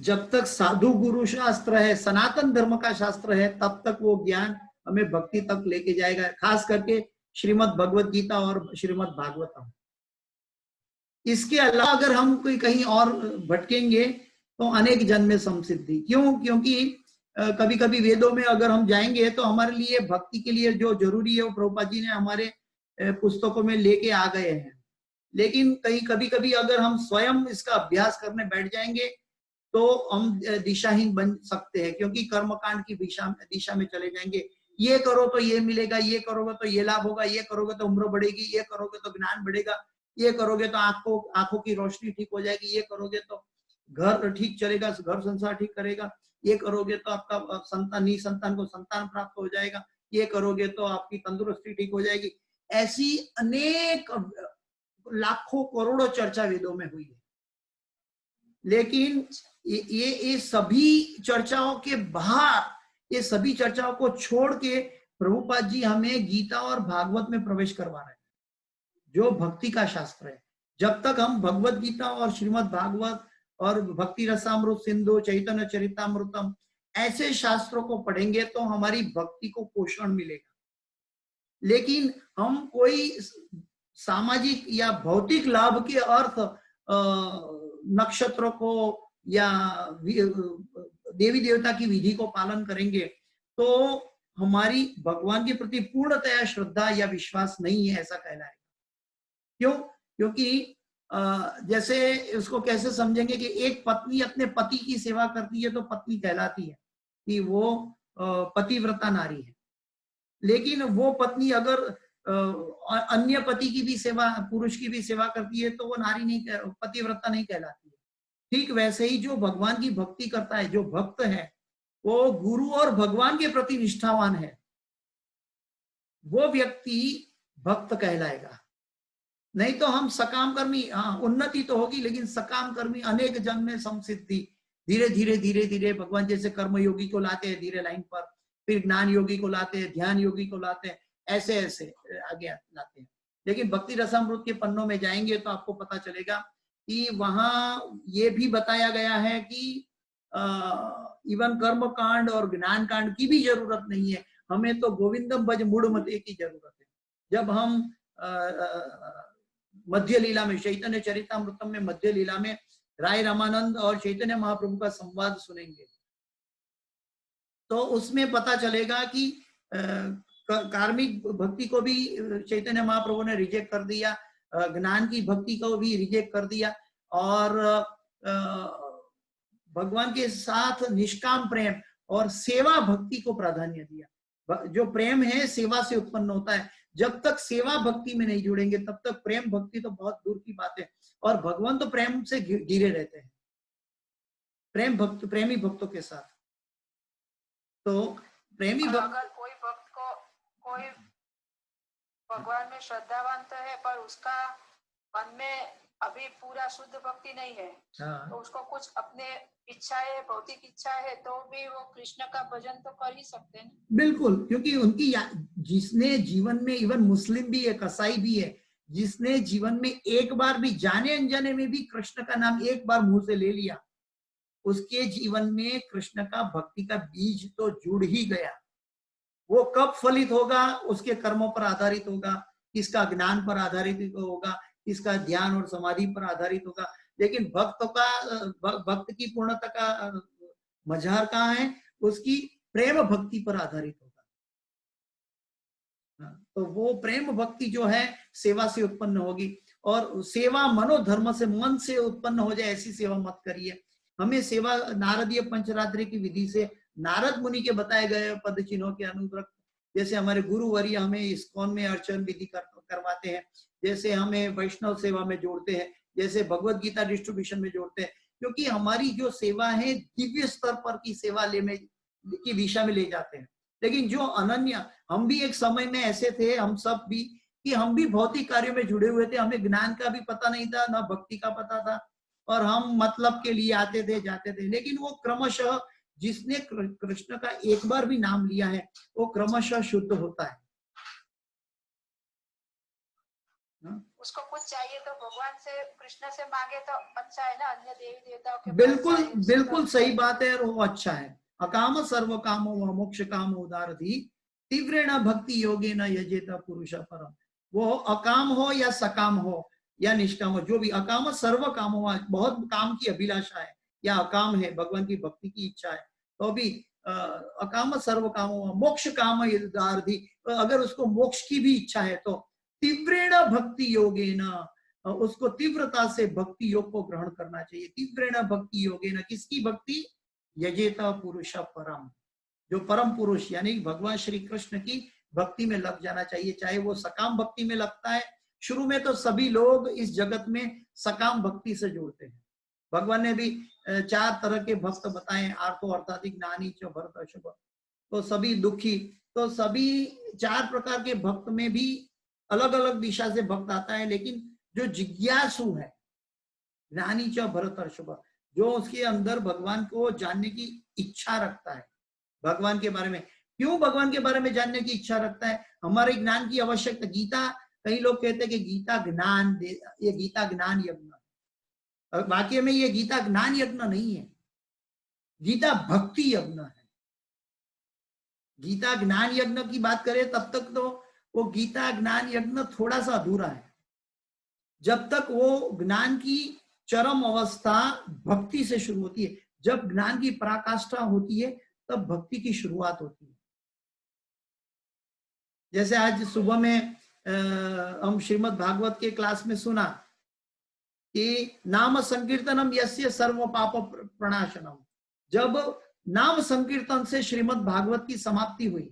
जब तक साधु गुरु शास्त्र है, सनातन धर्म का शास्त्र है, तब तक वो ज्ञान हमें भक्ति तक लेके जाएगा, खास करके श्रीमद् भगवत गीता और श्रीमद् भागवतम। इसके अलावा अगर हम कोई कहीं और भटकेंगे तो अनेक जन्म में समसिद्धि। क्यों? क्योंकि कभी कभी वेदों में अगर हम जाएंगे तो हमारे लिए भक्ति के लिए जो जरूरी है वो प्रभुपाद जी ने हमारे पुस्तकों में लेके आ गए हैं। लेकिन कहीं कभी कभी अगर हम स्वयं इसका अभ्यास करने बैठ जाएंगे तो हम दिशाहीन बन सकते हैं, क्योंकि कर्मकांड की दिशा में चले जाएंगे। ये करो तो ये मिलेगा, ये करोगे तो ये लाभ होगा, ये करोगे तो उम्र बढ़ेगी, ये करोगे तो ज्ञान बढ़ेगा, ये करोगे तो आंखों की रोशनी ठीक हो जाएगी, ये करोगे तो घर ठीक चलेगा, घर संसार ठीक करेगा, ये करोगे तो आपका संतान को संतान प्राप्त हो जाएगा, ये करोगे तो आपकी तंदुरुस्ती ठीक हो जाएगी। ऐसी अनेक लाखों करोड़ों चर्चा वेदों में हुई है। लेकिन ये सभी चर्चाओं के बाहर, ये सभी चर्चाओं को छोड़ के प्रभुपाद जी हमें गीता और भागवत में प्रवेश करवा रहे हैं, जो भक्ति का शास्त्र है। जब तक हम भगवत गीता और श्रीमद् भागवत और भक्ति रसामृत सिंधु, चैतन्य चरितामृतम ऐसे शास्त्रों को पढ़ेंगे तो हमारी भक्ति को पोषण मिलेगा। लेकिन हम कोई सामाजिक या भौतिक लाभ के अर्थ नक्षत्रों को या देवी देवता की विधि को पालन करेंगे तो हमारी भगवान के प्रति पूर्णतया श्रद्धा या विश्वास नहीं है, ऐसा कहना है। क्यों? क्योंकि जैसे उसको कैसे समझेंगे कि एक पत्नी अपने पति की सेवा करती है तो पत्नी कहलाती है कि वो पतिव्रता नारी है। लेकिन वो पत्नी अगर अन्य पति की भी सेवा, पुरुष की भी सेवा करती है तो वो नारी नहीं, पतिव्रता नहीं कहलाती है। ठीक वैसे ही जो भगवान की भक्ति करता है, जो भक्त है, वो गुरु और भगवान के प्रति निष्ठावान है, वो व्यक्ति भक्त कहलाएगा। नहीं तो हम सकाम कर्मी, हाँ उन्नति तो होगी लेकिन सकाम कर्मी अनेक जन्म में समसिद्धि, धीरे धीरे भगवान जैसे कर्म योगी को लाते हैं धीरे लाइन पर, फिर ज्ञान योगी को लाते हैं, ध्यान योगी को लाते हैं, ऐसे ऐसे आगे लाते हैं। लेकिन भक्ति रसामृत के पन्नों में जाएंगे तो आपको पता चलेगा कि वहां ये भी बताया गया है कि इवन कर्म कांड और ज्ञान कांड की भी जरूरत नहीं है, हमें तो गोविंदम भज मूढ़मते की जरूरत है। जब हम मध्य लीला में, चैतन्य चरितामृतम में मध्य लीला में राय रामानंद और चैतन्य महाप्रभु का संवाद सुनेंगे तो उसमें पता चलेगा कि कार्मिक भक्ति को भी चैतन्य महाप्रभु ने रिजेक्ट कर दिया, ज्ञान की भक्ति को भी रिजेक्ट कर दिया, और भगवान के साथ निष्काम प्रेम और सेवा भक्ति को प्राधान्य दिया। जो प्रेम है सेवा से उत्पन्न होता है, जब तक सेवा भक्ति में नहीं जुड़ेंगे तब तक प्रेम भक्ति तो बहुत दूर की बात है। और भगवान तो प्रेम से घिरे रहते हैं, प्रेमी भक्तों के साथ। तो प्रेमी भक्त, अगर कोई भक्त को कोई भगवान में श्रद्धावान तो है पर उसका मन में अभी पूरा शुद्ध भक्ति नहीं है, हाँ, तो उसको कुछ अपने इच्छा है, भौतिक इच्छा है, तो भी वो कृष्ण का भजन तो कर ही सकते हैं। बिल्कुल, क्योंकि उनकी जिसने जीवन में, इवन मुस्लिम भी है, कसाई भी है, जिसने जीवन में एक बार भी जाने अनजाने में भी कृष्ण का नाम एक बार मुंह से ले लिया, उसके जीवन में कृष्ण का भक्ति का बीज तो जुड़ ही गया। वो कब फलित होगा उसके कर्मों पर आधारित होगा, किसका ज्ञान पर आधारित होगा, किसका ध्यान और समाधि पर आधारित होगा। लेकिन भक्त की पूर्णता का मझार कहाँ है? उसकी प्रेम भक्ति पर आधारित होगा। तो वो प्रेम भक्ति जो है सेवा से उत्पन्न होगी, और सेवा मनोधर्म से, मन से उत्पन्न हो जाए ऐसी सेवा मत करिए। हमें सेवा नारदीय पंचरात्रि की विधि से, नारद मुनि के बताए गए पद चिन्हों के अनुरूप, जैसे हमारे गुरुवर्य हमें इस्कॉन में अर्चन विधि करवाते हैं, जैसे हमें वैष्णव सेवा में जोड़ते हैं, जैसे भगवत गीता डिस्ट्रीब्यूशन में जोड़ते हैं, क्योंकि हमारी जो सेवा है दिव्य स्तर पर की सेवा लेने की दिशा में ले जाते हैं। लेकिन जो अनन्य, हम भी एक समय में ऐसे थे, हम सब भी कि हम भी भौतिक कार्यों में जुड़े हुए थे, हमें ज्ञान का भी पता नहीं था, ना भक्ति का पता था, और हम मतलब के लिए आते थे जाते थे। लेकिन वो क्रमशः जिसने कृष्ण का एक बार भी नाम लिया है वो क्रमशः शुद्ध होता है। उसको कुछ चाहिए तो भगवान से, कृष्ण से मांगे तो अच्छा है ना, अन्य देवी देवताओं के बिल्कुल बिल्कुल सही बात है, और वो अच्छा है। अकाम सर्व कामो व मोक्ष कामो उदारधि तीव्रेण भक्ति योगेन यजेत पुरुष परम। वो अकाम हो या सकाम हो या निष्काम हो, जो भी अकाम सर्व काम हो, बहुत काम की अभिलाषा है या अकाम है, भगवान की भक्ति की इच्छा है, तो भी अकाम सर्व काम हो मोक्ष काम उदारधि, अगर उसको मोक्ष की भी इच्छा है तो तीव्रेण भक्ति योगेन, उसको तीव्रता से भक्ति योग को ग्रहण करना चाहिए। तीव्रेण भक्ति योगेन, किसकी भक्ति? यजेत पुरुष परम, जो परम पुरुष यानी भगवान श्री कृष्ण की भक्ति में लग जाना चाहिए। चाहे वो सकाम भक्ति में लगता है, शुरू में तो सभी लोग इस जगत में सकाम भक्ति से जुड़ते हैं। भगवान ने भी 4 तरह के भक्त बताए, आर्थो अर्थात ज्ञानी च भरत अशुभ, तो सभी दुखी, तो सभी 4 प्रकार के भक्त में भी अलग अलग दिशा से भक्त आता है। लेकिन जो जिज्ञासु है, ज्ञानी च भरत अशुभ, जो उसके अंदर भगवान को जानने की इच्छा रखता है, भगवान के बारे में, क्यों भगवान के बारे में जानने की इच्छा रखता है? हमारे ज्ञान की आवश्यकता। गीता, कई लोग कहते हैं कि गीता ज्ञान दे, ये गीता ज्ञान यज्ञ, वाक्य में ये गीता ज्ञान यज्ञ नहीं है, गीता भक्ति यज्ञ है। गीता ज्ञान यज्ञ की बात करें तब तक तो वो गीता ज्ञान यज्ञ थोड़ा सा अधूरा है, जब तक वो ज्ञान की चरम अवस्था भक्ति से शुरू होती है। जब ज्ञान की पराकाष्ठा होती है तब भक्ति की शुरुआत होती है। जैसे आज सुबह में हम श्रीमद् भागवत के क्लास में सुना कि नाम संकीर्तनम यस्य सर्व पाप प्रणाशनम, जब नाम संकीर्तन से श्रीमद् भागवत की समाप्ति हुई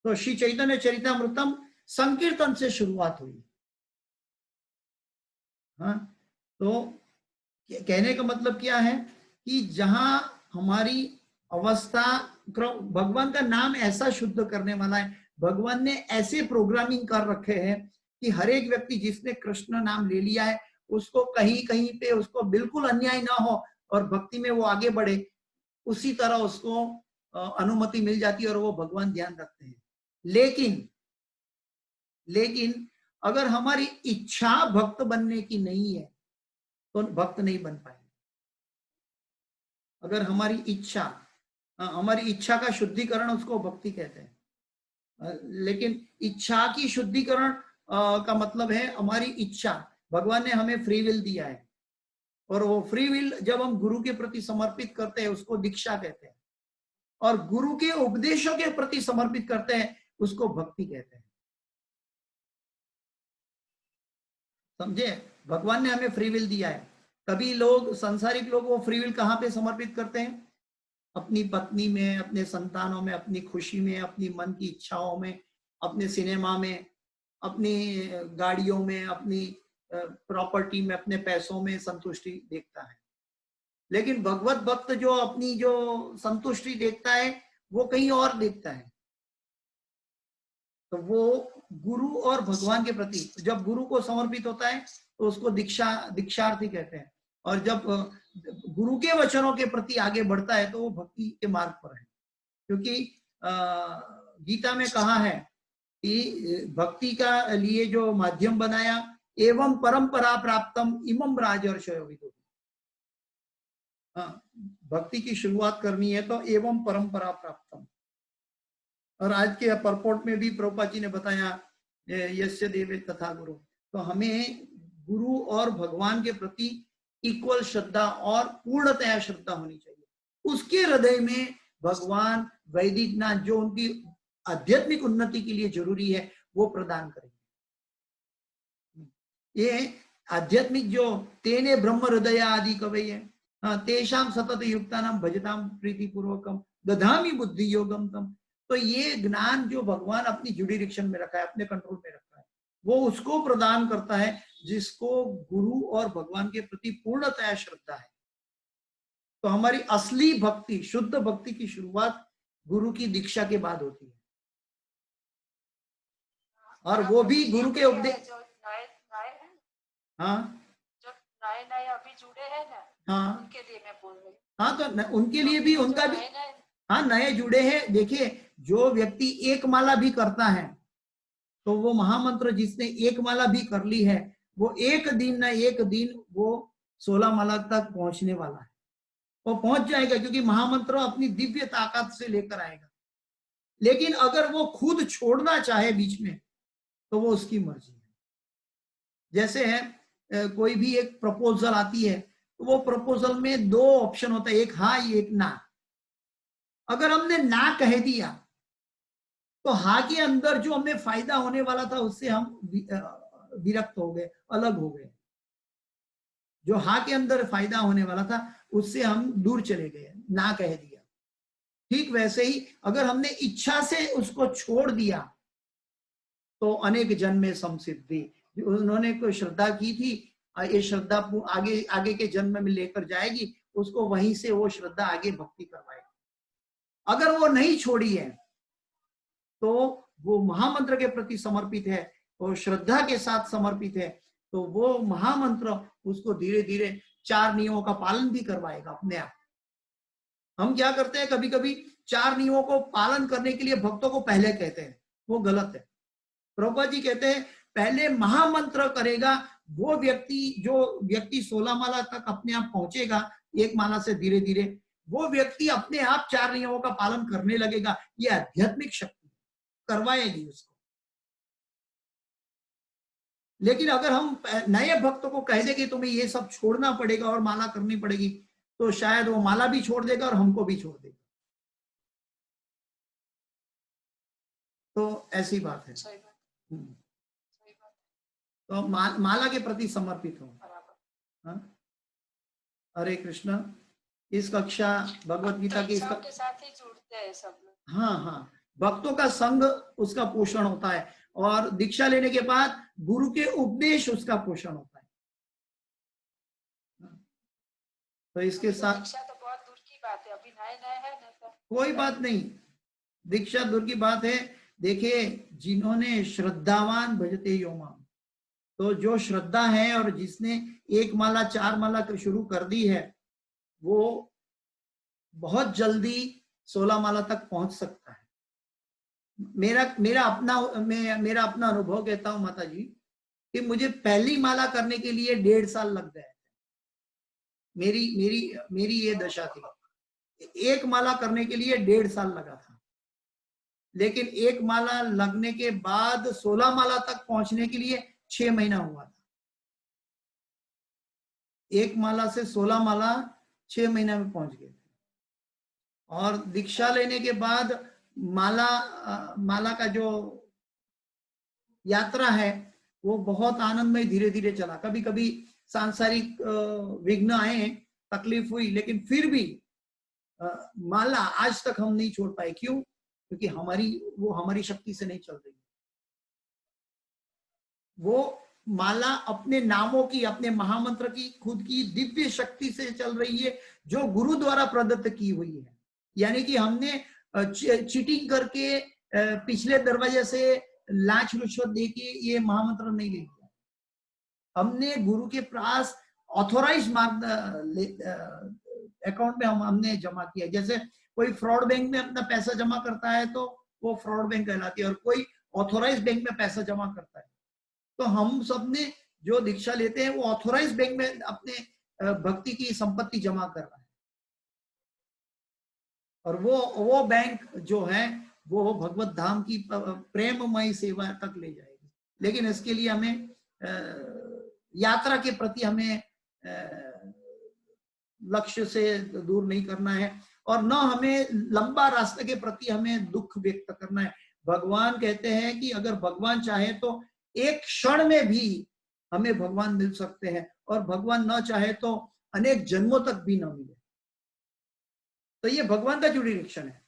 तो श्री चैतन्य चरितामृतम संकीर्तन से शुरुआत हुई। हाँ, तो कहने का मतलब क्या है कि जहां हमारी अवस्था, भगवान का नाम ऐसा शुद्ध करने वाला है, भगवान ने ऐसे प्रोग्रामिंग कर रखे हैं कि हर एक व्यक्ति जिसने कृष्ण नाम ले लिया है उसको कहीं कहीं पे उसको बिल्कुल अन्याय ना हो और भक्ति में वो आगे बढ़े, उसी तरह उसको अनुमति मिल जाती है और वो भगवान ध्यान रखते हैं। लेकिन अगर हमारी इच्छा भक्त बनने की नहीं है तो भक्त नहीं बन पाएंगे। अगर हमारी इच्छा का शुद्धिकरण, उसको भक्ति कहते हैं। लेकिन इच्छा की शुद्धिकरण का मतलब है हमारी इच्छा। भगवान ने हमें फ्री विल दिया है और वो फ्री विल जब हम गुरु के प्रति समर्पित करते हैं उसको दीक्षा कहते हैं, और गुरु के उपदेशों के प्रति समर्पित करते हैं उसको भक्ति कहते हैं। समझे? भगवान ने हमें फ्री विल दिया है। कभी लोग, सांसारिक लोग, वो फ्री विल कहाँ पे समर्पित करते हैं? अपनी पत्नी में, अपने संतानों में, अपनी खुशी में, अपनी मन की इच्छाओं में, अपने सिनेमा में, अपनी गाड़ियों में, अपनी प्रॉपर्टी में, अपने पैसों में संतुष्टि देखता है। लेकिन भगवत भक्त जो अपनी जो संतुष्टि देखता है वो कहीं और देखता है। तो वो गुरु और भगवान के प्रति जब गुरु को समर्पित होता है तो उसको दीक्षार्थी कहते हैं, और जब गुरु के वचनों के प्रति आगे बढ़ता है तो वो भक्ति के मार्ग पर है। क्योंकि गीता में कहा है कि भक्ति का लिए जो माध्यम बनाया, एवं परंपरा प्राप्तम इमं राजर्षयो विदुः। भक्ति की शुरुआत करनी है तो एवं परंपरा प्राप्तम। और आज के परपोर्ट में भी प्रभुपाद जी ने बताया यस्य देवे तथा गुरु, तो हमें गुरु और भगवान के प्रति इक्वल श्रद्धा और पूर्णतया श्रद्धा होनी चाहिए। उसके हृदय में भगवान वैदिक ज्ञान जो उनकी आध्यात्मिक उन्नति के लिए जरूरी है वो प्रदान करेंगे। ये आध्यात्मिक जो तेने ब्रह्म हृदय आदि कवये तेषाम सतत युक्तानाम भजताम प्रीति पूर्वकम दधामी बुद्धि योगम तम। तो ये ज्ञान जो भगवान अपनी जुडिरिक्शन में रखा है, अपने कंट्रोल में रखा है, वो उसको प्रदान करता है जिसको गुरु और भगवान के प्रति पूर्णतया श्रद्धा है। तो हमारी असली भक्ति, शुद्ध भक्ति की शुरुआत गुरु की दीक्षा के बाद होती है। और वो भी गुरु के उपदेश। जो नए नए हैं, हाँ जो नए नए अभी जुड़े हैं ना, हाँ उनके लिए मैं बोल रही हूँ। हाँ, तो उनके लिए भी, उनका भी, नए नए हाँ नए जुड़े हैं। देखिए, जो व्यक्ति एक माला भी करता है तो वो महामंत्र जिसने एक माला भी कर ली है, वो एक दिन ना एक दिन वो 16 माला तक पहुंचने वाला है। वो पहुंच जाएगा, क्योंकि महामंत्र अपनी दिव्य ताकत से लेकर आएगा। लेकिन अगर वो खुद छोड़ना चाहे बीच में, तो वो उसकी मर्जी है। जैसे है कोई भी एक प्रपोजल आती है, तो वो प्रपोजल में 2 ऑप्शन होता है, एक हाँ एक ना। अगर हमने ना कह दिया तो हाँ के अंदर जो हमें फायदा होने वाला था उससे हम विरक्त हो गए, अलग हो गए। जो हाँ के अंदर फायदा होने वाला था उससे हम दूर चले गए, ना कह दिया। ठीक वैसे ही अगर हमने इच्छा से उसको छोड़ दिया तो अनेक जन्म में समसिद्धि। उन्होंने कोई श्रद्धा की थी, ये श्रद्धा आगे आगे के जन्म में लेकर जाएगी उसको, वहीं से वो श्रद्धा आगे भक्ति करवाएगी। अगर वो नहीं छोड़ी है तो वो महामंत्र के प्रति समर्पित है और श्रद्धा के साथ समर्पित है, तो वो महामंत्र उसको धीरे धीरे 4 नियमों का पालन भी करवाएगा अपने आप। हम क्या करते हैं, कभी कभी 4 नियमों को पालन करने के लिए भक्तों को पहले कहते हैं, वो गलत है। प्रभुपाद जी कहते हैं पहले महामंत्र करेगा वो व्यक्ति, जो व्यक्ति 16 माला तक अपने आप पहुंचेगा, एक माला से धीरे धीरे वो व्यक्ति अपने आप 4 नियमों का पालन करने लगेगा। ये आध्यात्मिक शक्ति करवाएगी उसको। लेकिन अगर हम नए भक्तों को कह देंगे तुम्हें ये सब छोड़ना पड़ेगा और माला करनी पड़ेगी, तो शायद वो माला भी छोड़ देगा और हमको भी छोड़ देगा। तो ऐसी बात है। सही बात, सही बात। तो माला के प्रति समर्पित हो। हाँ? हरे कृष्णा। इस कक्षा भगवत गीता की के साथ ही जुड़ते हैं सब लोग। हाँ हाँ, भक्तों का संग उसका पोषण होता है, और दीक्षा लेने के बाद गुरु के उपदेश उसका पोषण होता है। तो इसके साथ दीक्षा तो बहुत दूर की बात है, अभी नए नए है ना, तो कोई बात नहीं, दीक्षा दूर की बात है। देखिए, जिन्होंने श्रद्धावान भजते यो माम, तो जो श्रद्धा है और जिसने 1 माला 4 माला शुरू कर दी है, वो बहुत जल्दी 16 माला तक पहुंच सकता है। मेरा अपना अनुभव कहता हूं माता जी, कि मुझे पहली माला करने के लिए 1.5 साल लग गए। मेरी ये दशा थी, 1 माला करने के लिए 1.5 साल लगा था। लेकिन 1 माला लगने के बाद 16 माला तक पहुंचने के लिए 6 महीना हुआ था। 1 माला से 16 माला 6 महीने में पहुंच गए थे। और दीक्षा लेने के बाद माला का जो यात्रा है वो बहुत आनंदमय धीरे धीरे चला। कभी कभी सांसारिक विघ्न आए, तकलीफ हुई, लेकिन फिर भी माला आज तक हम नहीं छोड़ पाए। क्यों? क्योंकि हमारी शक्ति से नहीं चल रही। वो माला अपने नामों की, अपने महामंत्र की, खुद की दिव्य शक्ति से चल रही है, जो गुरु द्वारा प्रदत्त की हुई है। यानी कि हमने चीटिंग करके पिछले दरवाजे से लांच रुश्वत देके ये महामंत्र नहीं ले लिया। हमने गुरु के पास ऑथोराइज अकाउंट में हमने जमा किया। जैसे कोई फ्रॉड बैंक में अपना पैसा जमा करता है तो वो फ्रॉड बैंक कहलाती है, और कोई ऑथोराइज बैंक में पैसा जमा करता है। तो हम सब ने जो दीक्षा लेते हैं वो ऑथोराइज बैंक में अपने भक्ति की संपत्ति जमा कर रहा है, और वो बैंक जो है वो भगवत धाम की प्रेममय सेवा तक ले जाएगी। लेकिन इसके लिए हमें यात्रा के प्रति हमें लक्ष्य से दूर नहीं करना है, और न हमें लंबा रास्ते के प्रति हमें दुख व्यक्त करना है। भगवान कहते हैं कि अगर भगवान चाहे तो एक क्षण में भी हमें भगवान मिल सकते हैं, और भगवान न चाहे तो अनेक जन्मों तक भी न मिले। तो ये भगवान का जुडिरेक्शन है।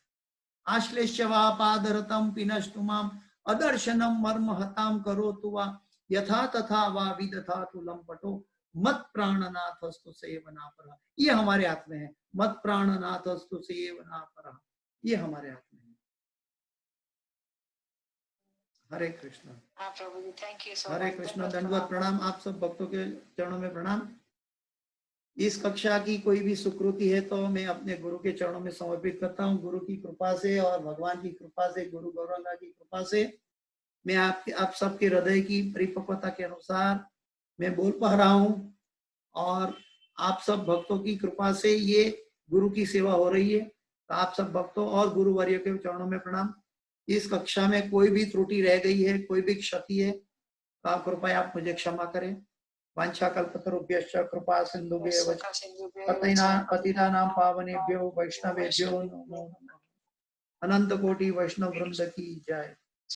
आश्लेष्यवा पादरतम पिनष्टुमाम अदर्शनम मर्म हताम करो तुवा यथा तथा वा विदथा तुलम पटो मत प्राणनाथस्तु सेवना पर। ये हमारे हाथ में है। मत प्राणनाथस्तु सेवना पर, ये हमारे हाथ में है। हरे कृष्ण। हाँ प्रभु जी, थैंक यू सो मच। हरे कृष्ण। दंडवत प्रणाम। आप सब भक्तों के चरणों में प्रणाम। इस कक्षा की कोई भी सुकृति है तो मैं अपने गुरु के चरणों में समर्पित करता हूँ। गुरु की कृपा से और भगवान की कृपा से, गुरु गौरंगा की कृपा से मैं आप सबके हृदय की परिपक्वता के अनुसार मैं बोल पा रहा हूँ, और आप सब भक्तों की कृपा से ये गुरु की सेवा हो रही है। तो आप सब भक्तों और गुरुवर्य के चरणों में प्रणाम। इस कक्षा में कोई भी त्रुटि रह गई है, कोई भी क्षति है, तो आप कृपया आप मुझे क्षमा करें। वांछा कल्पतरुभ्यश्च कृपा सिंधुभ्येव पतितानां पावनेभ्यो वैष्णवेभ्यो नमो नमः। अनंत कोटि वैष्णव वृंद की जय।